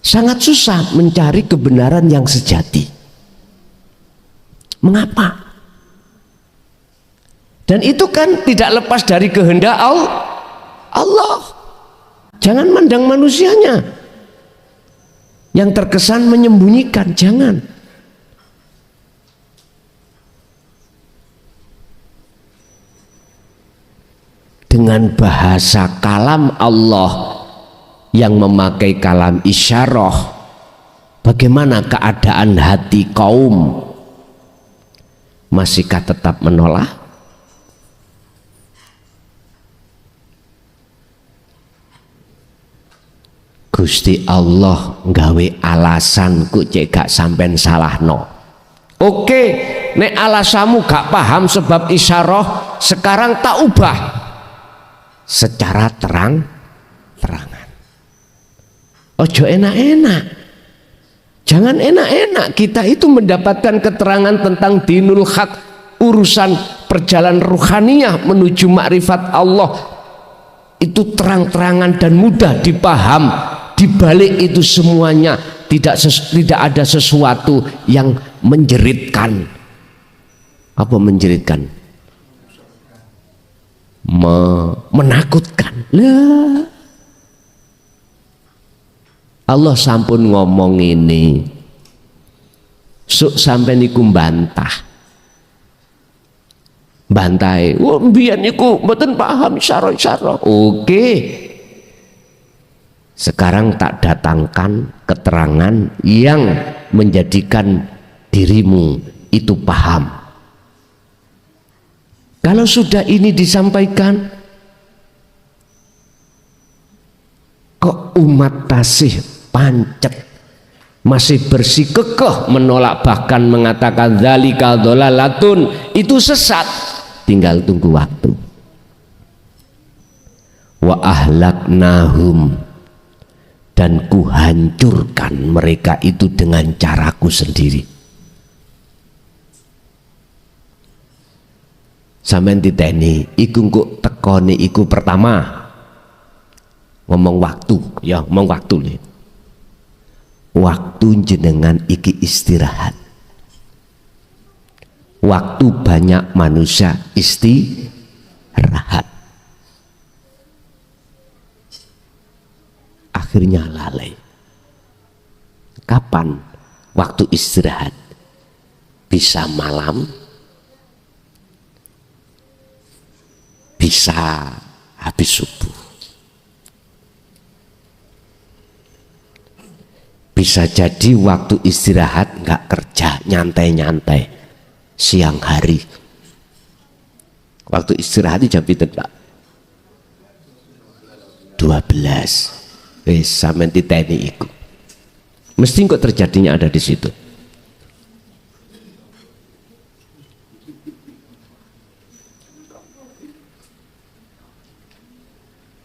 sangat susah mencari kebenaran yang sejati. Mengapa? Dan itu kan tidak lepas dari kehendak Allah. Jangan mandang manusianya yang terkesan menyembunyikan, jangan. Dengan bahasa kalam Allah yang memakai kalam isyarah, bagaimana keadaan hati kaum? Masihkah tetap menolak? Gusti Allah nggawe alasan ku cek gak sampean salahno. Oke, nek alasamu gak paham sebab isyarah, sekarang tak ubah secara terang-terangan. Ojo enak-enak, jangan enak-enak. Kita itu mendapatkan keterangan tentang dinul haq, urusan perjalanan ruhaniyah menuju makrifat Allah, itu terang-terangan dan mudah dipaham. Di balik itu semuanya tidak ada sesuatu yang menjeritkan. Apa menjeritkan? Menakutkan. Lah, Allah sampun ngomong ini, sok sampai niku bantai. Wah, mbiyen niku mboten paham isyarah. Oke. Sekarang tak datangkan keterangan yang menjadikan dirimu itu paham. Kalau sudah ini disampaikan, kok umat tasih pancet, masih bersikukuh menolak, bahkan mengatakan dzalika dhalalatun, itu sesat. Tinggal tunggu waktu. Wa ahlaknahum, dan kuhancurkan mereka itu dengan caraku sendiri. Sampeyan titeni iku kok tekoni iku pertama ngomong waktu, ya ngomong waktu nih. Waktu jenengan iki istirahat. Waktu banyak manusia istirahat. Akhirnya lalai. Kapan waktu istirahat? Bisa malam, bisa habis subuh. Bisa jadi waktu istirahat nggak kerja, nyantai-nyantai siang hari. Waktu istirahat jam pinten Pak? 12. Wis sampean titeni iku. Mesti kok terjadinya ada di situ.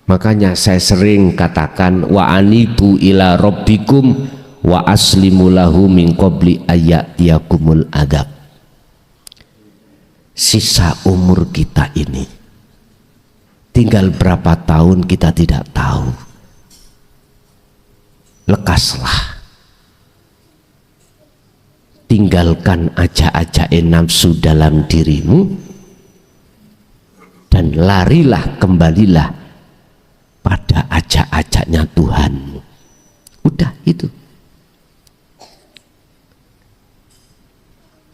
Makanya saya sering katakan wa anibu ila rabbikum wa aslimu lahu min qabli ayatiyakumul adab. Sisa umur kita ini tinggal berapa tahun kita tidak tahu. Lekaslah, tinggalkan aja-aja nafsu dalam dirimu dan larilah, kembalilah pada ajak-ajaknya Tuhanmu. Udah itu.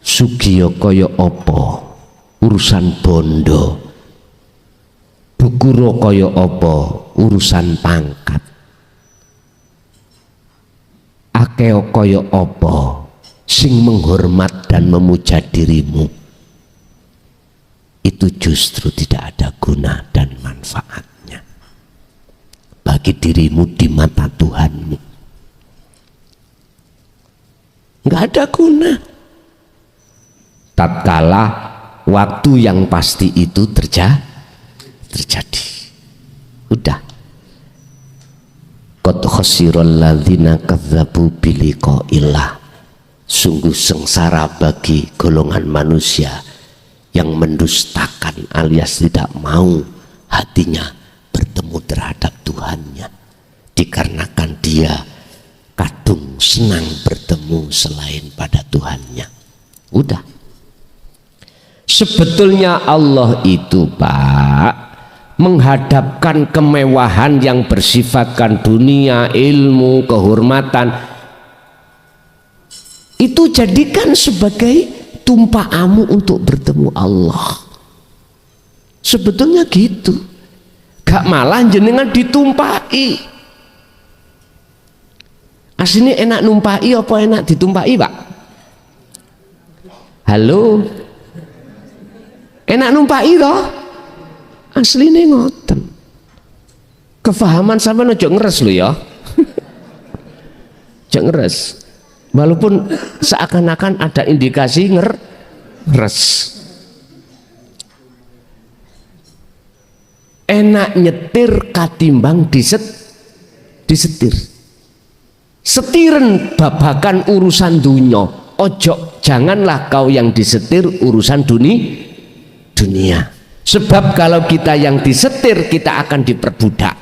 Sugiyo koyo opo urusan bondo, bukuro koyo opo urusan pangkat, akeo koyo opo sing menghormat dan memuja dirimu, itu justru tidak ada guna dan manfaat bagi dirimu di mata Tuhanmu. Nggak ada guna. Tatkala waktu yang pasti itu terjadi. Udah. Qad khasiral ladzina kadzdzabu biliqa'illah. Sungguh sengsara bagi golongan manusia yang mendustakan alias tidak mau hatinya bertemu terhadap Tuhannya, dikarenakan dia kadung senang bertemu selain pada Tuhannya. Udah. Sebetulnya Allah itu Pak menghadapkan kemewahan yang bersifatkan dunia, ilmu, kehormatan itu jadikan sebagai tumpahamu untuk bertemu Allah. Sebetulnya gitu. Gak malah jenengan ditumpahi. Aslinya enak numpahi apa enak ditumpahi Pak? Halo? Enak numpahi toh? Aslinya ngoten. Kefahaman sampean aja ngeres lho ya. Aja ngeres. Walaupun seakan-akan ada indikasi ngeres. Enak nyetir katimbang disetir. Setiren babakan urusan dunia. Ojo, janganlah kau yang disetir urusan dunia. Sebab kalau kita yang disetir kita akan diperbudak.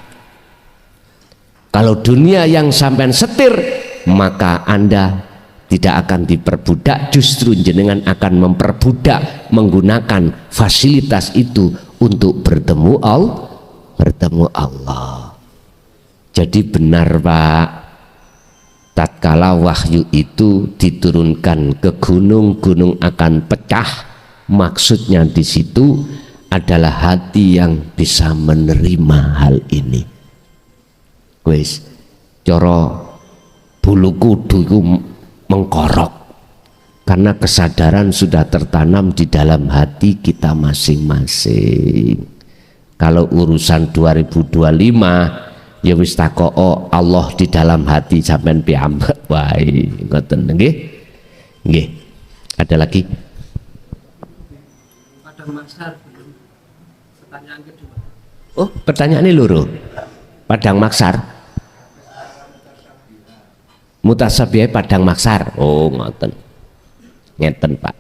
Kalau dunia yang sampean setir maka Anda tidak akan diperbudak, justru jenengan akan memperbudak menggunakan fasilitas itu untuk bertemu Allah. Jadi benar Pak, tatkala wahyu itu diturunkan ke gunung akan pecah, maksudnya di situ adalah hati yang bisa menerima hal ini. Wis cara bulu kudu itu mengkorok karena kesadaran sudah tertanam di dalam hati kita masing-masing. Kalau urusan 2025 ya wis takoo Allah di dalam hati sampean piyambak wae ngoten nggih. Nggih. Ada lagi? Padang Maksar. Pertanyaan kedua. Oh, pertanyaannya loro. Padang Maksar. Mutasabihah Padang Maksar. Oh, ngoten. Ngeten, Pak.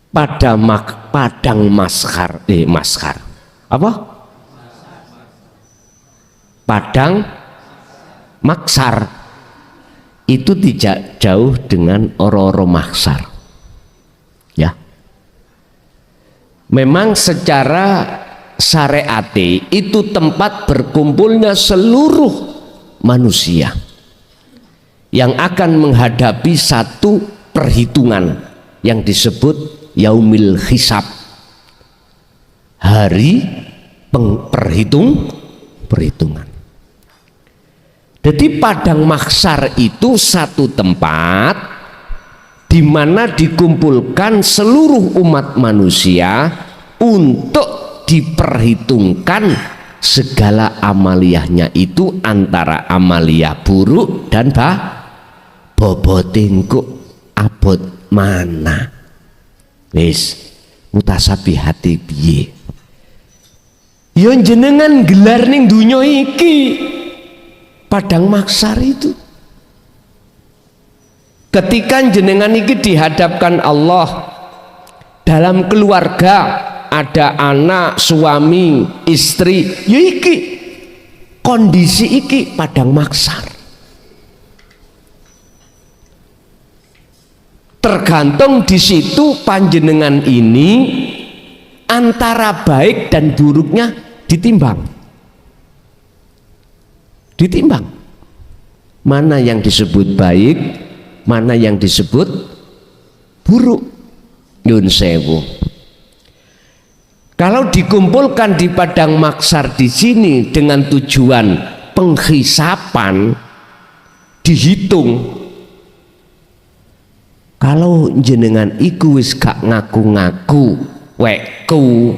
Padang Maskar. Maskar. Apa? Padang Maksar. Itu tidak jauh dengan Oro-Oro Maksar. Ya. Memang secara syariati itu tempat berkumpulnya seluruh manusia yang akan menghadapi satu perhitungan yang disebut yaumil hisab. hari perhitungan. Jadi padang mahsyar itu satu tempat di mana dikumpulkan seluruh umat manusia untuk diperhitungkan segala amaliyahnya itu, antara amaliyah buruk dan bobotingku abot mana. Wis mutasabihati piye yo jenengan gelar ning dunya iki padang mahsyar itu. Ketika jenengan iki dihadapkan Allah dalam keluarga, ada anak, suami, istri, ya iki kondisi iki padang mahsyar. Tergantung di situ panjenengan ini antara baik dan buruknya ditimbang. Mana yang disebut baik, mana yang disebut buruk. Nyun sewu. Kalau dikumpulkan di padang mahsyar di sini dengan tujuan penghisapan, dihitung. Kalau jenengan iku wis gak ngaku-ngaku wekku,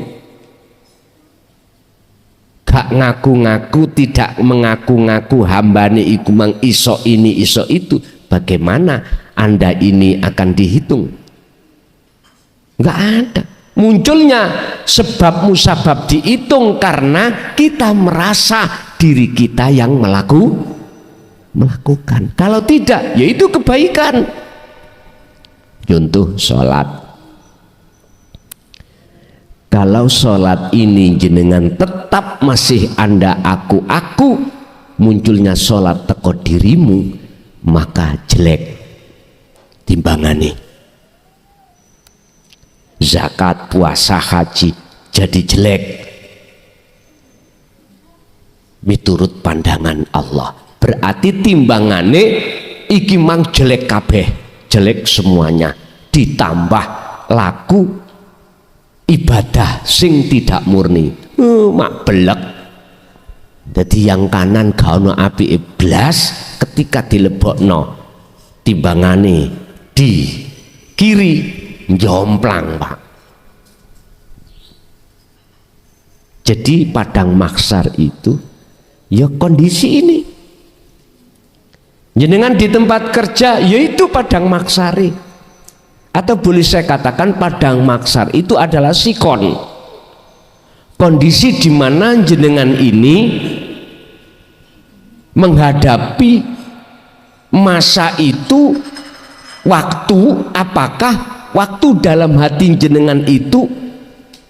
gak ngaku-ngaku, tidak mengaku-ngaku hambane iku mang iso ini iso itu, bagaimana Anda ini akan dihitung? Enggak ada. Munculnya sebab musabab dihitung karena kita merasa diri kita yang melakukan. Kalau tidak, yaitu kebaikan. Contoh sholat. Kalau sholat ini jenengan tetap masih Anda aku, munculnya sholat teko dirimu, maka jelek timbangane. Zakat, puasa, haji jadi jelek miturut pandangan Allah. Berarti timbangane iki mang jelek kabeh, jelek semuanya, ditambah laku ibadah sing tidak murni. Mak belek. Jadi yang kanan gak ono api iblas, ketika dilebokno timbangane di kiri jomplang, Pak. Jadi padang mahsyar itu ya kondisi ini. Jenengan di tempat kerja yaitu padang mahsyari. Atau boleh saya katakan padang mahsyar itu adalah sikon. Kondisi di mana jenengan ini menghadapi masa itu, waktu, apakah waktu dalam hati jenengan itu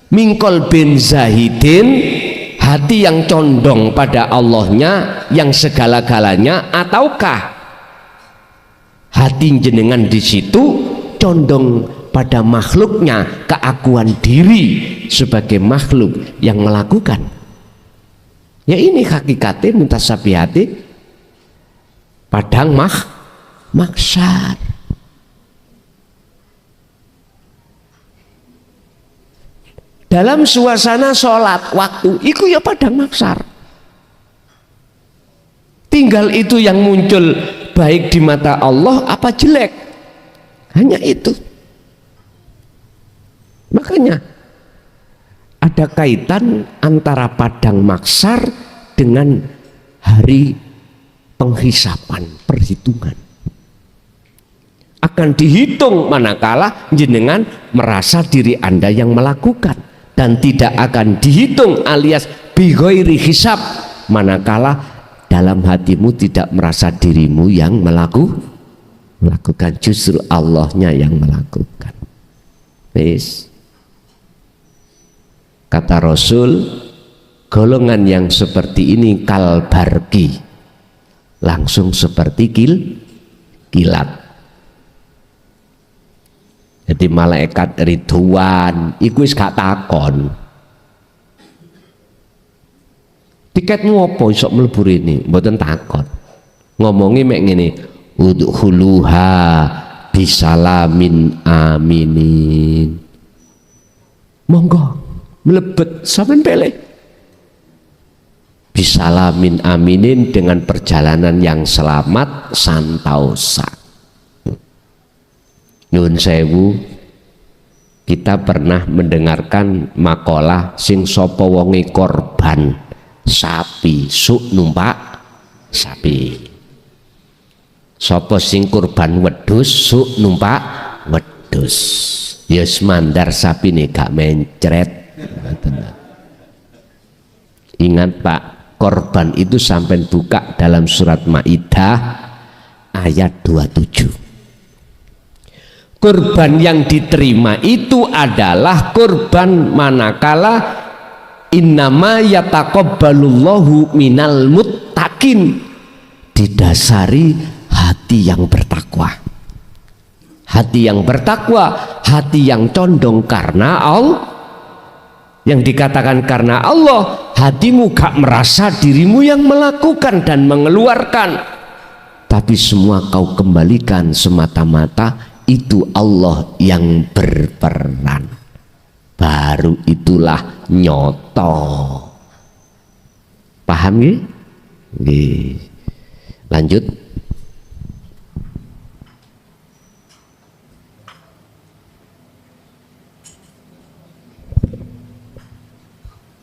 mingkol bin zahidin, hati yang condong pada Allahnya yang segala-galanya, ataukah hati jenengan di situ condong pada makhluknya, keakuan diri sebagai makhluk yang melakukan. Ya ini hakikatnya mutasabihati padang mahsyar. Dalam suasana sholat waktu itu ya padang mahsyar. Tinggal itu yang muncul baik di mata Allah apa jelek, hanya itu. Makanya ada kaitan antara padang mahsyar dengan hari penghisapan, perhitungan. Akan dihitung manakala jenengan merasa diri Anda yang melakukan, dan tidak akan dihitung alias bighairi hisab manakala dalam hatimu tidak merasa dirimu yang melakukan, justru Allahnya yang melakukan. Wis. Kata Rasul, golongan yang seperti ini kalbarki, langsung seperti kilat. Jadi malaikat Ridwan iku wis gak takon tiketmu apa iso mlebu rene, mboten takon. Ngomongi mek ngene, udkhuluha bisalamin aminin. Monggo Mlebet sampean pilih. Bisalamin aminin, dengan perjalanan yang selamat santausa. Nyun sewu, kita pernah mendengarkan makalah sing sapa wonge korban sapi suk numpak sapi. Sapa sing kurban wedhus suk numpak wedhus. Ya semandar sapine gak mencret. Ingat Pak, korban itu sampai buka dalam surat Maidah ayat 27. Kurban yang diterima itu adalah kurban manakala innama yataqabbalullahu minal muttaqin, didasari hati yang bertakwa. Hati yang bertakwa, hati yang condong karena Allah. Yang dikatakan karena Allah, hatimu gak merasa dirimu yang melakukan dan mengeluarkan, tapi semua kau kembalikan semata-mata itu Allah yang berperan. Baru itulah nyoto. Paham ya? Lanjut.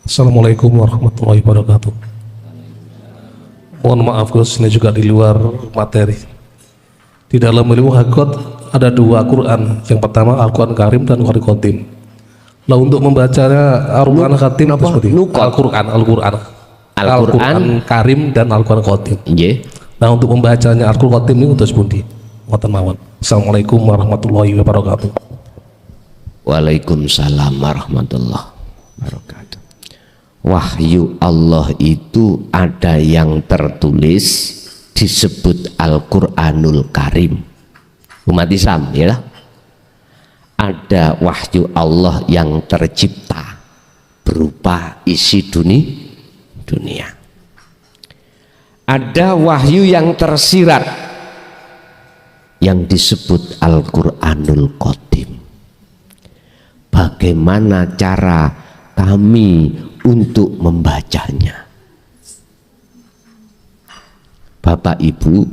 Assalamualaikum warahmatullahi wabarakatuh. Mohon maaf Gus, ini juga di luar materi. Di dalam ilmu hakikat ada dua Quran. Yang pertama Al-Quran Karim dan Al-Quran Qadim. Nah, untuk membacanya Al-Quran Qadim Al-Quran Karim dan Al-Quran Qadim. Nah, untuk membacanya Al-Quran Qadim ini untuk sepundi. Assalamualaikum warahmatullahi wabarakatuh. Waalaikumsalam warahmatullahi wabarakatuh. Wahyu Allah itu ada yang tertulis disebut Al-Quranul Karim. Umat Islam ya, ada wahyu Allah yang tercipta berupa isi dunia. Ada wahyu yang tersirat yang disebut Al-Quranul Qadim. Bagaimana cara kami untuk membacanya? Bapak Ibu,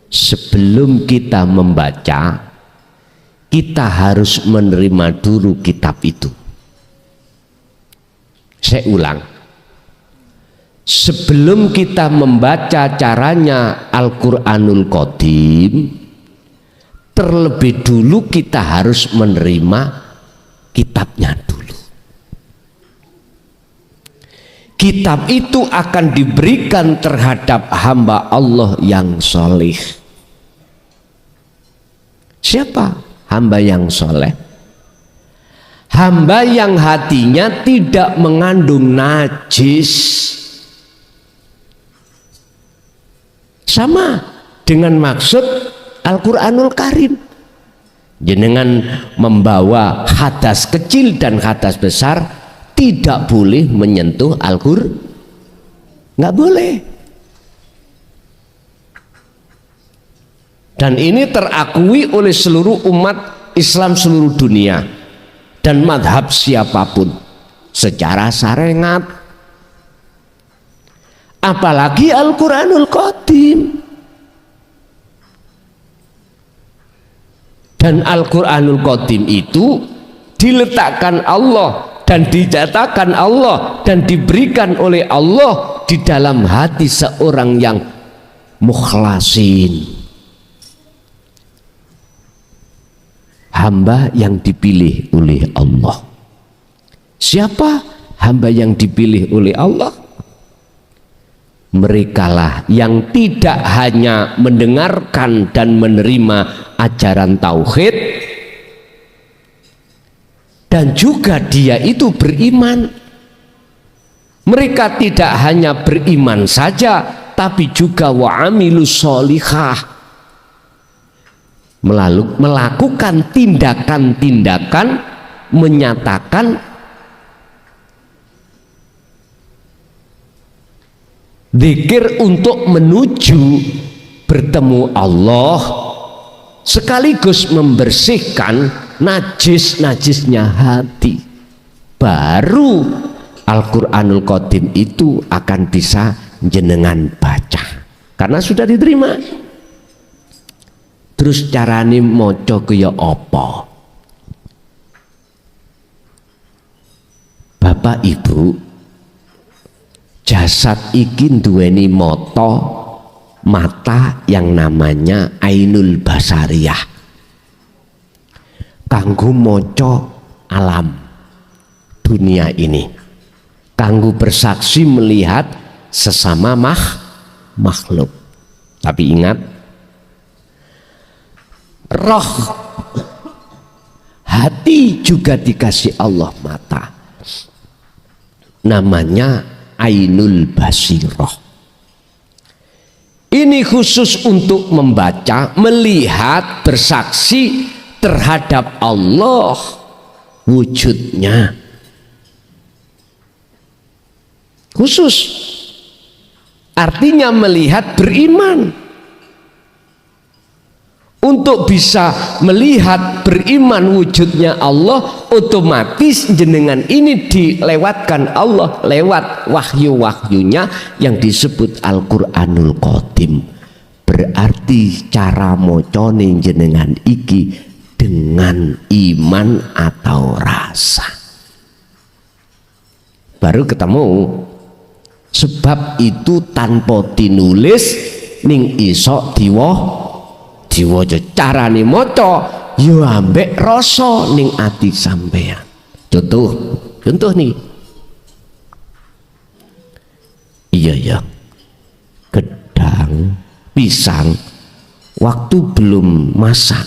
sebelum kita membaca, kita harus menerima dulu kitab itu. Saya ulang, sebelum kita membaca caranya Al-Quranul Qadim, terlebih dulu kita harus menerima kitabnya dulu. Kitab itu akan diberikan terhadap hamba Allah yang soleh. Siapa hamba yang soleh? Hamba yang hatinya tidak mengandung najis. Sama dengan maksud Al-Quranul Karim. Jenengan membawa hadas kecil dan hadas besar, tidak boleh menyentuh Al-Qur'an, nggak boleh. Dan ini terakui oleh seluruh umat Islam seluruh dunia dan madhab siapapun secara syariat. Apalagi Al-Quranul Qadim. Dan Al-Quranul Qadim itu diletakkan Allah dan dijatakan Allah dan diberikan oleh Allah di dalam hati seorang yang mukhlasin, hamba yang dipilih oleh Allah. Siapa hamba yang dipilih oleh Allah? Merekalah yang tidak hanya mendengarkan dan menerima ajaran tauhid, dan juga dia itu beriman. Mereka tidak hanya beriman saja, tapi juga wa'amilus sholihah, melakukan tindakan-tindakan menyatakan zikir untuk menuju bertemu Allah, sekaligus membersihkan najis-najisnya hati. baru Al-Quranul Qadim itu akan bisa jenengan baca karena sudah diterima. Terus carane maca kaya apa? Bapak Ibu, jasad iki duweni mata yang namanya ainul basariyah kanggo maca alam dunia ini, kanggo bersaksi melihat sesama makhluk. Tapi ingat, roh hati juga dikasih Allah mata, namanya ainul basirah. Ini khusus untuk membaca, melihat, bersaksi terhadap Allah wujudnya, khusus artinya melihat, beriman. Untuk bisa melihat, beriman wujudnya Allah, otomatis jenengan ini dilewatkan Allah lewat wahyu-wahyunya yang disebut Al-Quranul Qadim. Berarti cara mocone jenengan iki dengan iman atau rasa, baru ketemu. Sebab itu tanpa tinulis ning iso diwaca, carane maca yo ambek rasa ning ati sampean. Contoh nih, iya gedang pisang waktu belum masak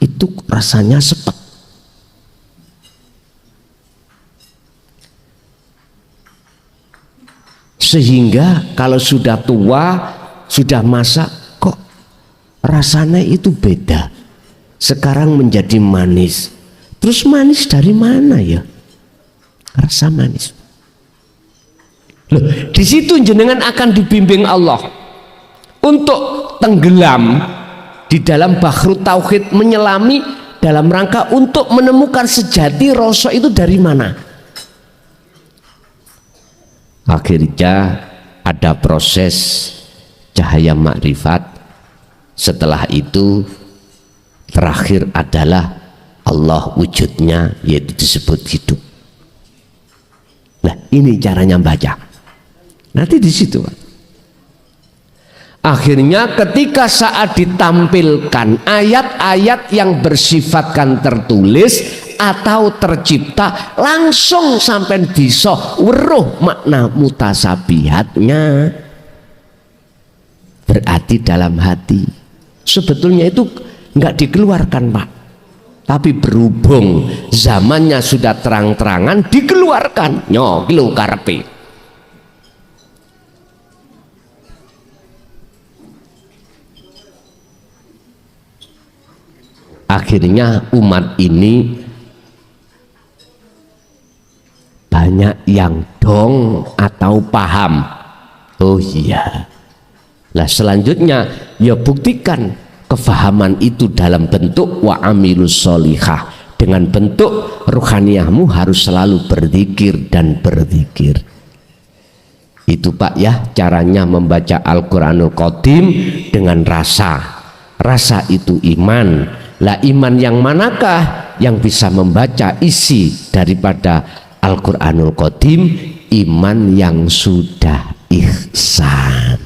itu rasanya sepet. Sehingga kalau sudah tua, sudah masak, kok rasanya itu beda. Sekarang menjadi manis. Terus manis dari mana ya? Rasa manis. Loh, di situ jenengan akan dibimbing Allah untuk tenggelam di dalam bahru tauhid, menyelami dalam rangka untuk menemukan sejati rasa itu dari mana. Akhirnya ada proses cahaya makrifat. Setelah itu terakhir adalah Allah wujudnya, yaitu disebut hidup. Nah, ini caranya baca. Nanti di situ, Pak. Akhirnya ketika saat ditampilkan ayat-ayat yang bersifatkan tertulis atau tercipta, langsung sampai bisa weruh makna mutasabihatnya. Berarti dalam hati sebetulnya itu enggak dikeluarkan, Pak, tapi berhubung zamannya sudah terang-terangan dikeluarkan. Nyo kilo karpe. Akhirnya umat ini banyak yang dong atau paham. Oh iya. Nah selanjutnya ya buktikan kefahaman itu dalam bentuk wa amilus sholihah. Dengan bentuk ruhaniyahmu harus selalu berzikir dan berzikir. Itu Pak ya caranya membaca Al-Quranul Qadim dengan rasa. Rasa itu iman. Lah iman yang manakah yang bisa membaca isi daripada Al-Quranul Qadim? Iman yang sudah ihsan,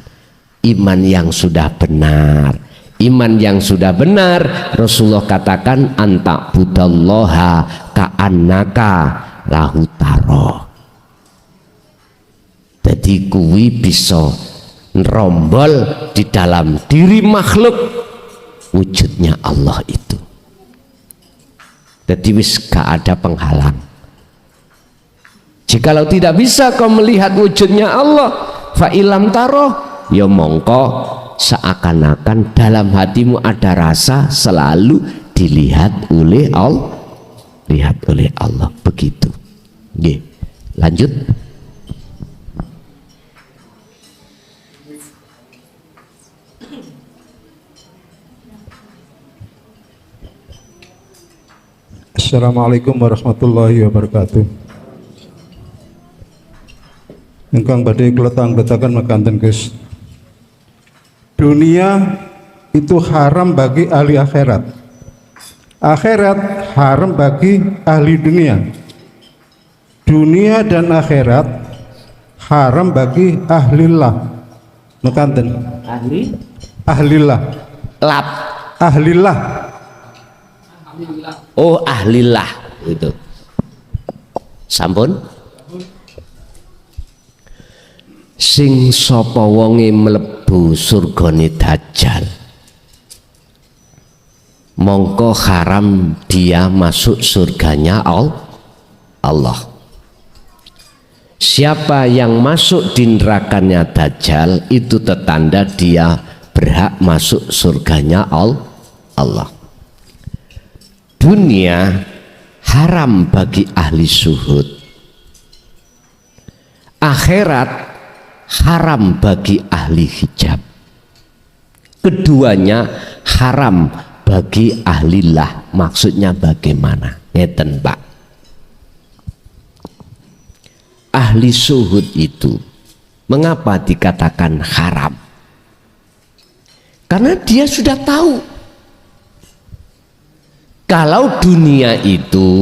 iman yang sudah benar. Iman yang sudah benar, Rasulullah katakan anta budallaha ka'annaka lahu taro. Jadi kuwi bisa nerombol di dalam diri makhluk wujudnya Allah itu. Jadi wis gak ada penghalang. Jikalau tidak bisa kau melihat wujudnya Allah, fa ilam taro, ya mongko seakan-akan dalam hatimu ada rasa selalu dilihat oleh Allah, lihat oleh Allah begitu. Nggih. Lanjut. Assalamualaikum warahmatullahi wabarakatuh. ingkang badhe kula tanggetaken mekaten Gus. Dunia itu haram bagi ahli akhirat. Akhirat haram bagi ahli dunia. Dunia dan akhirat haram bagi ahlillah. Mekaten. Ahlillah. Lap. Ahlillah. Oh, ahlillah itu. Sampun. Sing sapa wonge mlebu surgane Dajjal, mongko haram dia masuk surganya Allah. Siapa yang masuk di nerakanya Dajjal, itu tertanda dia berhak masuk surganya Allah. Dunia haram bagi ahli syuhud. Akhirat haram bagi ahli hijab. Keduanya haram bagi ahlillah. Maksudnya bagaimana? Ngeten Pak. Ahli syuhud itu mengapa dikatakan haram? Karena dia sudah tahu kalau dunia itu,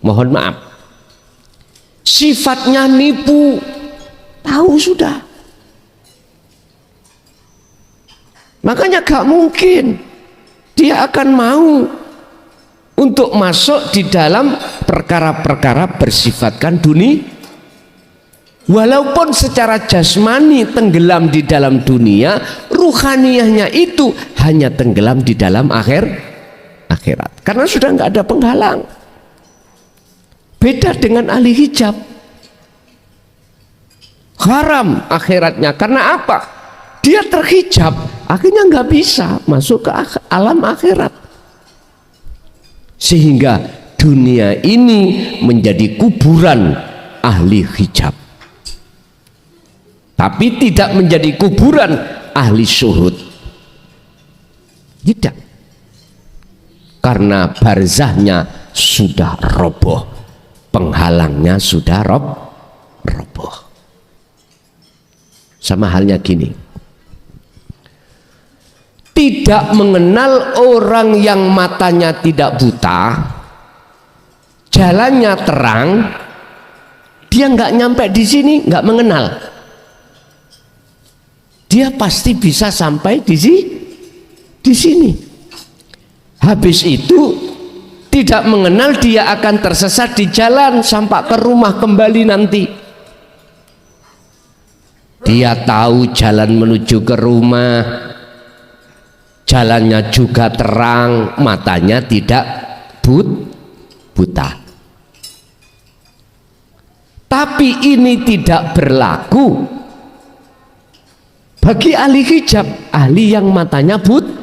mohon maaf, sifatnya nipu. Tahu sudah. Makanya gak mungkin dia akan mau untuk masuk di dalam perkara-perkara bersifatkan dunia. Walaupun secara jasmani tenggelam di dalam dunia, ruhaniyahnya itu hanya tenggelam di dalam akhirat. Karena sudah nggak ada penghalang. Beda dengan ahli hijab. Haram akhiratnya. Karena apa? Dia terhijab, akhirnya nggak bisa masuk ke alam akhirat. Sehingga dunia ini menjadi kuburan ahli hijab. Tapi tidak menjadi kuburan ahli syuhud. Tidak. Karena barzahnya sudah roboh, penghalangnya sudah roboh. Sama halnya gini, tidak mengenal orang yang matanya tidak buta, jalannya terang, dia nggak nyampe di sini, nggak mengenal. Dia pasti bisa sampai di sini. Habis itu tidak mengenal, dia akan tersesat di jalan sampai ke rumah kembali nanti. Dia tahu jalan menuju ke rumah, jalannya juga terang, matanya tidak buta. Tapi ini tidak berlaku bagi ahli hijab, ahli yang matanya buta.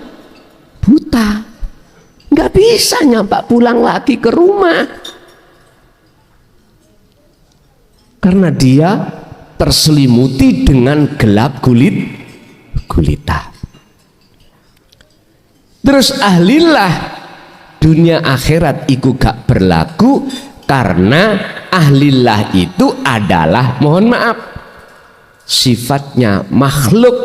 Nggak bisa nyampak pulang lagi ke rumah. Karena dia terselimuti dengan gelap gulita. Terus ahlillah dunia akhirat itu gak berlaku karena ahlillah itu adalah, mohon maaf, sifatnya makhluk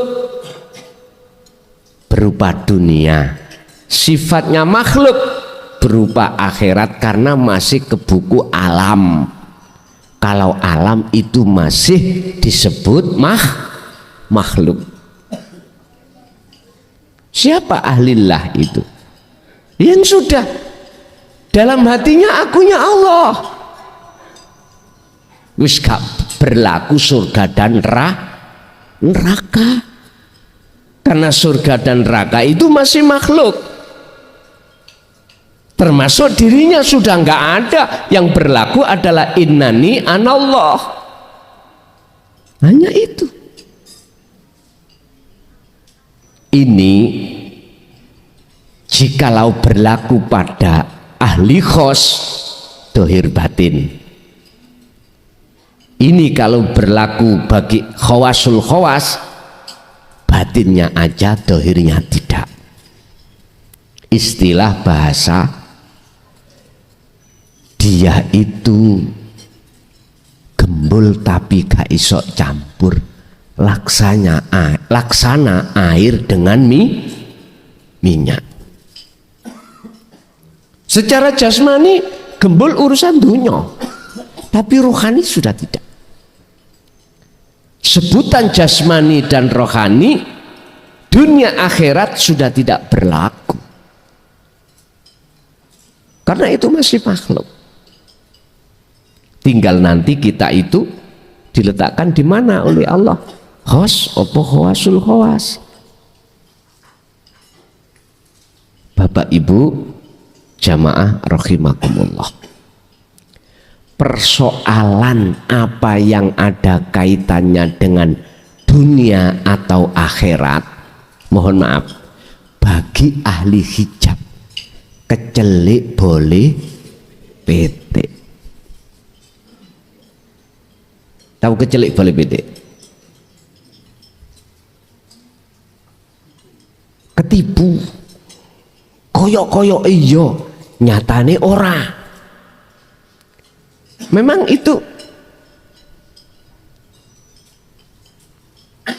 berupa dunia, sifatnya makhluk berupa akhirat karena masih ke buku alam. Kalau alam itu masih disebut makhluk. Siapa ahlillah itu? Yang sudah dalam hatinya akunya Allah. Wis gak berlaku surga dan neraka. Karena surga dan neraka itu masih makhluk. Termasuk dirinya sudah nggak ada. Yang berlaku adalah innani anallah. Hanya itu. Ini jikalau berlaku pada ahli khos, dohir batin. Ini kalau berlaku bagi khawasul khawas, batinnya aja, dohirnya tidak. Istilah bahasa, dia itu gembul tapi gak iso campur laksana air dengan minyak. Secara jasmani gembul urusan dunia, tapi rohani sudah tidak. Sebutan jasmani dan rohani dunia akhirat sudah tidak berlaku, karena itu masih makhluk. Tinggal nanti kita itu diletakkan di mana oleh Allah. Khos opo khawasul khawas. Bapak Ibu jamaah rahimakumullah, persoalan apa yang ada kaitannya dengan dunia atau akhirat, mohon maaf, bagi ahli hijab kecelik boleh petik. Tahu kecelik boleh petik? Ketipu, koyok-koyok iyo, nyatane ora. Memang itu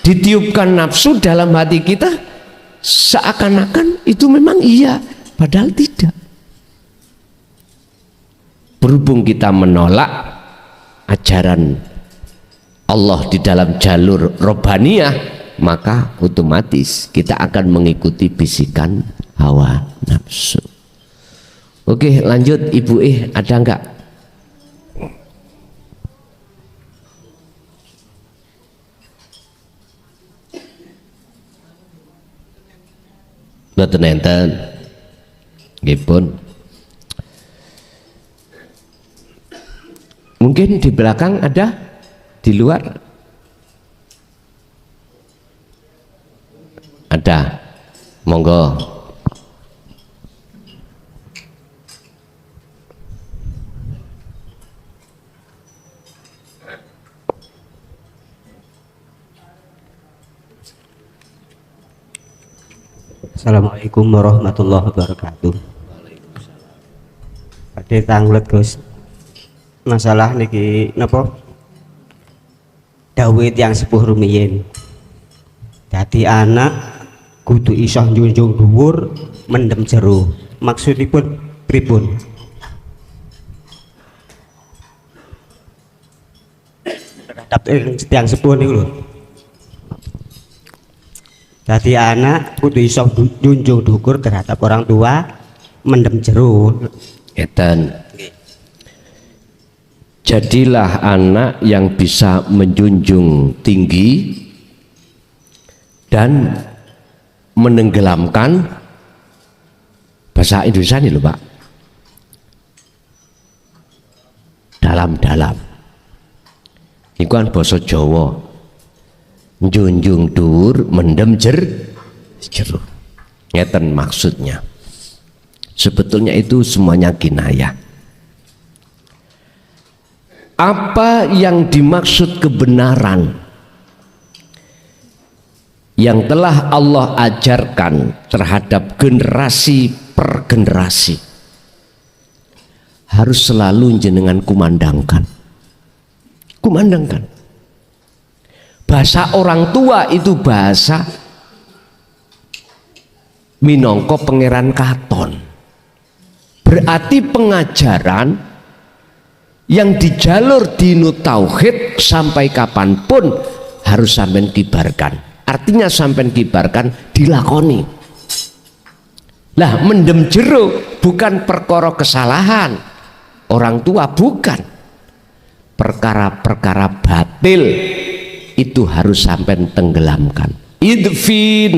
ditiupkan nafsu dalam hati kita, seakan-akan itu memang iya, padahal tidak. Berhubung kita menolak ajaran Allah di dalam jalur robaniyah, maka otomatis kita akan mengikuti bisikan hawa nafsu. Oke, lanjut Ibu, ada enggak? Mboten enten. Nggih pun. Mungkin di belakang ada, di luar ada, monggo. Assalamualaikum warahmatullahi wabarakatuh. Badhe tanglet Gus, masalah niki napa dawuh tiyang sepuh rumiyin, dadi anak kudu iso njunjung dhuwur mendem jero. Maksudipun pripun? Terhadap tiyang sepuh niku lho, dadi anak kudu iso njunjung dhuwur terhadap orang tua, mendem jero. Ngeten. Jadilah anak yang bisa menjunjung tinggi dan menenggelamkan, bahasa Indonesia ini loh Pak, dalam-dalam. Ini kan bahasa Jawa, junjung dur mendem jero. Ngeten maksudnya. Sebetulnya itu semuanya kinayah. Apa yang dimaksud kebenaran yang telah Allah ajarkan terhadap generasi per generasi harus selalu jenengan kumandangkan. Bahasa orang tua itu bahasa minangka pangeran katon. Berarti pengajaran yang di jalur dinu tauhid sampai kapanpun harus sampai kibarkan. Artinya sampai kibarkan dilakoni. Lah mendem jero bukan perkara kesalahan orang tua, bukan. Perkara-perkara batil itu harus sampai tenggelamkan. Idfin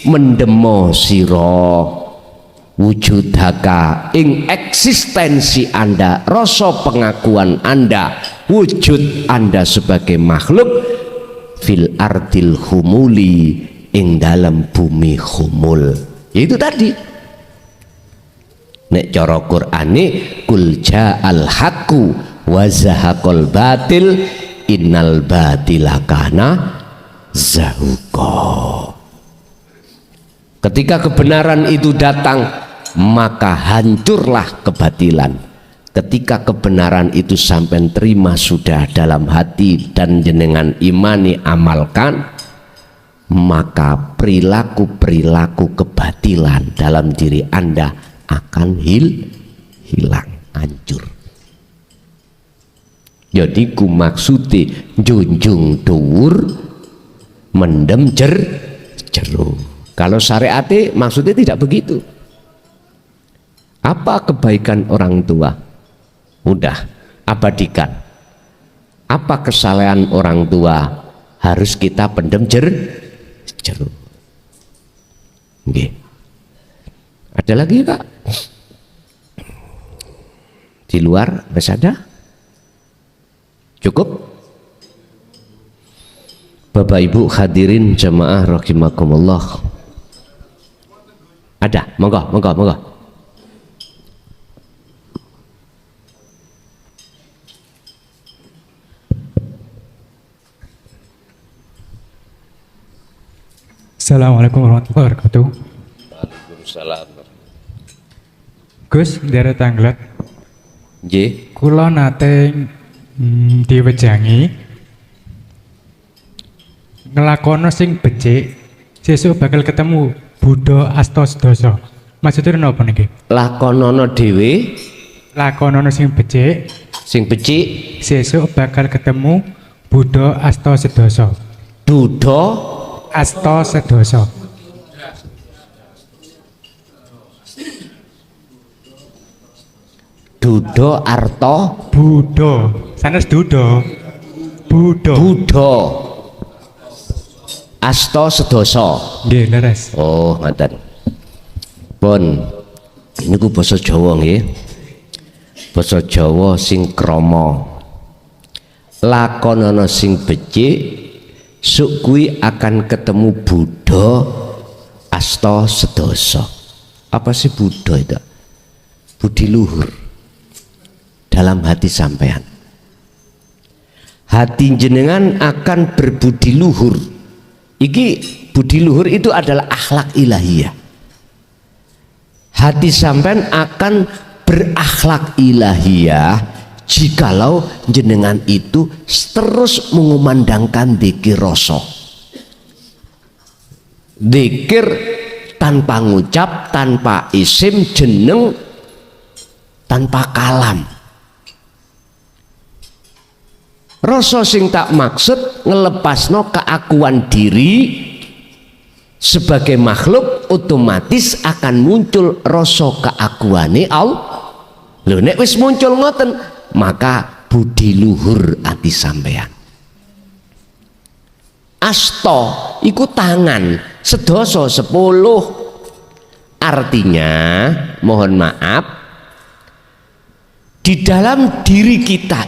mendemo siro wujudaka ing eksistensi Anda, rasa pengakuan Anda, wujud Anda sebagai makhluk fil ardil humuli ing dalam bumi humul. Itu tadi nek cara Qur'ane kul ja'al haqqu wa zahaqal batil innal batila kana zahuqa. Ketika kebenaran itu datang, maka hancurlah kebatilan. ketika kebenaran itu sampai terima sudah dalam hati dan jenengan imani amalkan, maka perilaku-perilaku kebatilan dalam diri Anda akan hilang, hancur. Jadi ku maksudi junjung dhuwur mendem jero. Kalau syariat maksudnya tidak begitu. Apa kebaikan orang tua? Udah, abadikan. Apa kesalahan orang tua? Harus kita pendem jero. Nggih. Ada lagi, Pak? Di luar masih ada? Cukup? Bapak Ibu hadirin jamaah rahimakumullah. Ada? Monggo. Assalamualaikum warahmatullahi wabarakatuh. Waalaikumsalam. Gus, dari Tanglet. Nggih. Kula nate diwejangi ngelakono sing becik, sesuk bakal ketemu Buddha Asta Sedoso. Maksudnya napa niki? Lakonono dhewe, Lakonono sing becik, sesuk bakal ketemu Buddha Asta Sedoso. Duda Asta Sedoso. Duda arta Buddha. Sanes Duda. Buddha. Asta Sedoso. Nggih, leres. Oh, ngoten. Pun niku basa Jawa nggih. Basa Jawa sing krama. Lakonana sing becik, suk kuwi akan ketemu Buddha Asta Sedoso. Apa sih Buddha itu? Budi luhur dalam hati sampean. Hati jenengan akan berbudi luhur. Iki budi luhur itu adalah akhlak ilahiyah. Hati sampean akan berakhlak ilahiyah jikalau jenengan itu terus mengumandangkan dzikir rasa. Dzikir tanpa ngucap, tanpa isim, jeneng, tanpa kalam. Rasa sing tak maksud ngelepasno keakuan diri sebagai makhluk, otomatis akan muncul rasa keakuane Allah. Lho nek wis muncul ngoten, maka budi luhur ati sampean. Asta iku tangan, sedoso 10. Artinya, mohon maaf, di dalam diri kita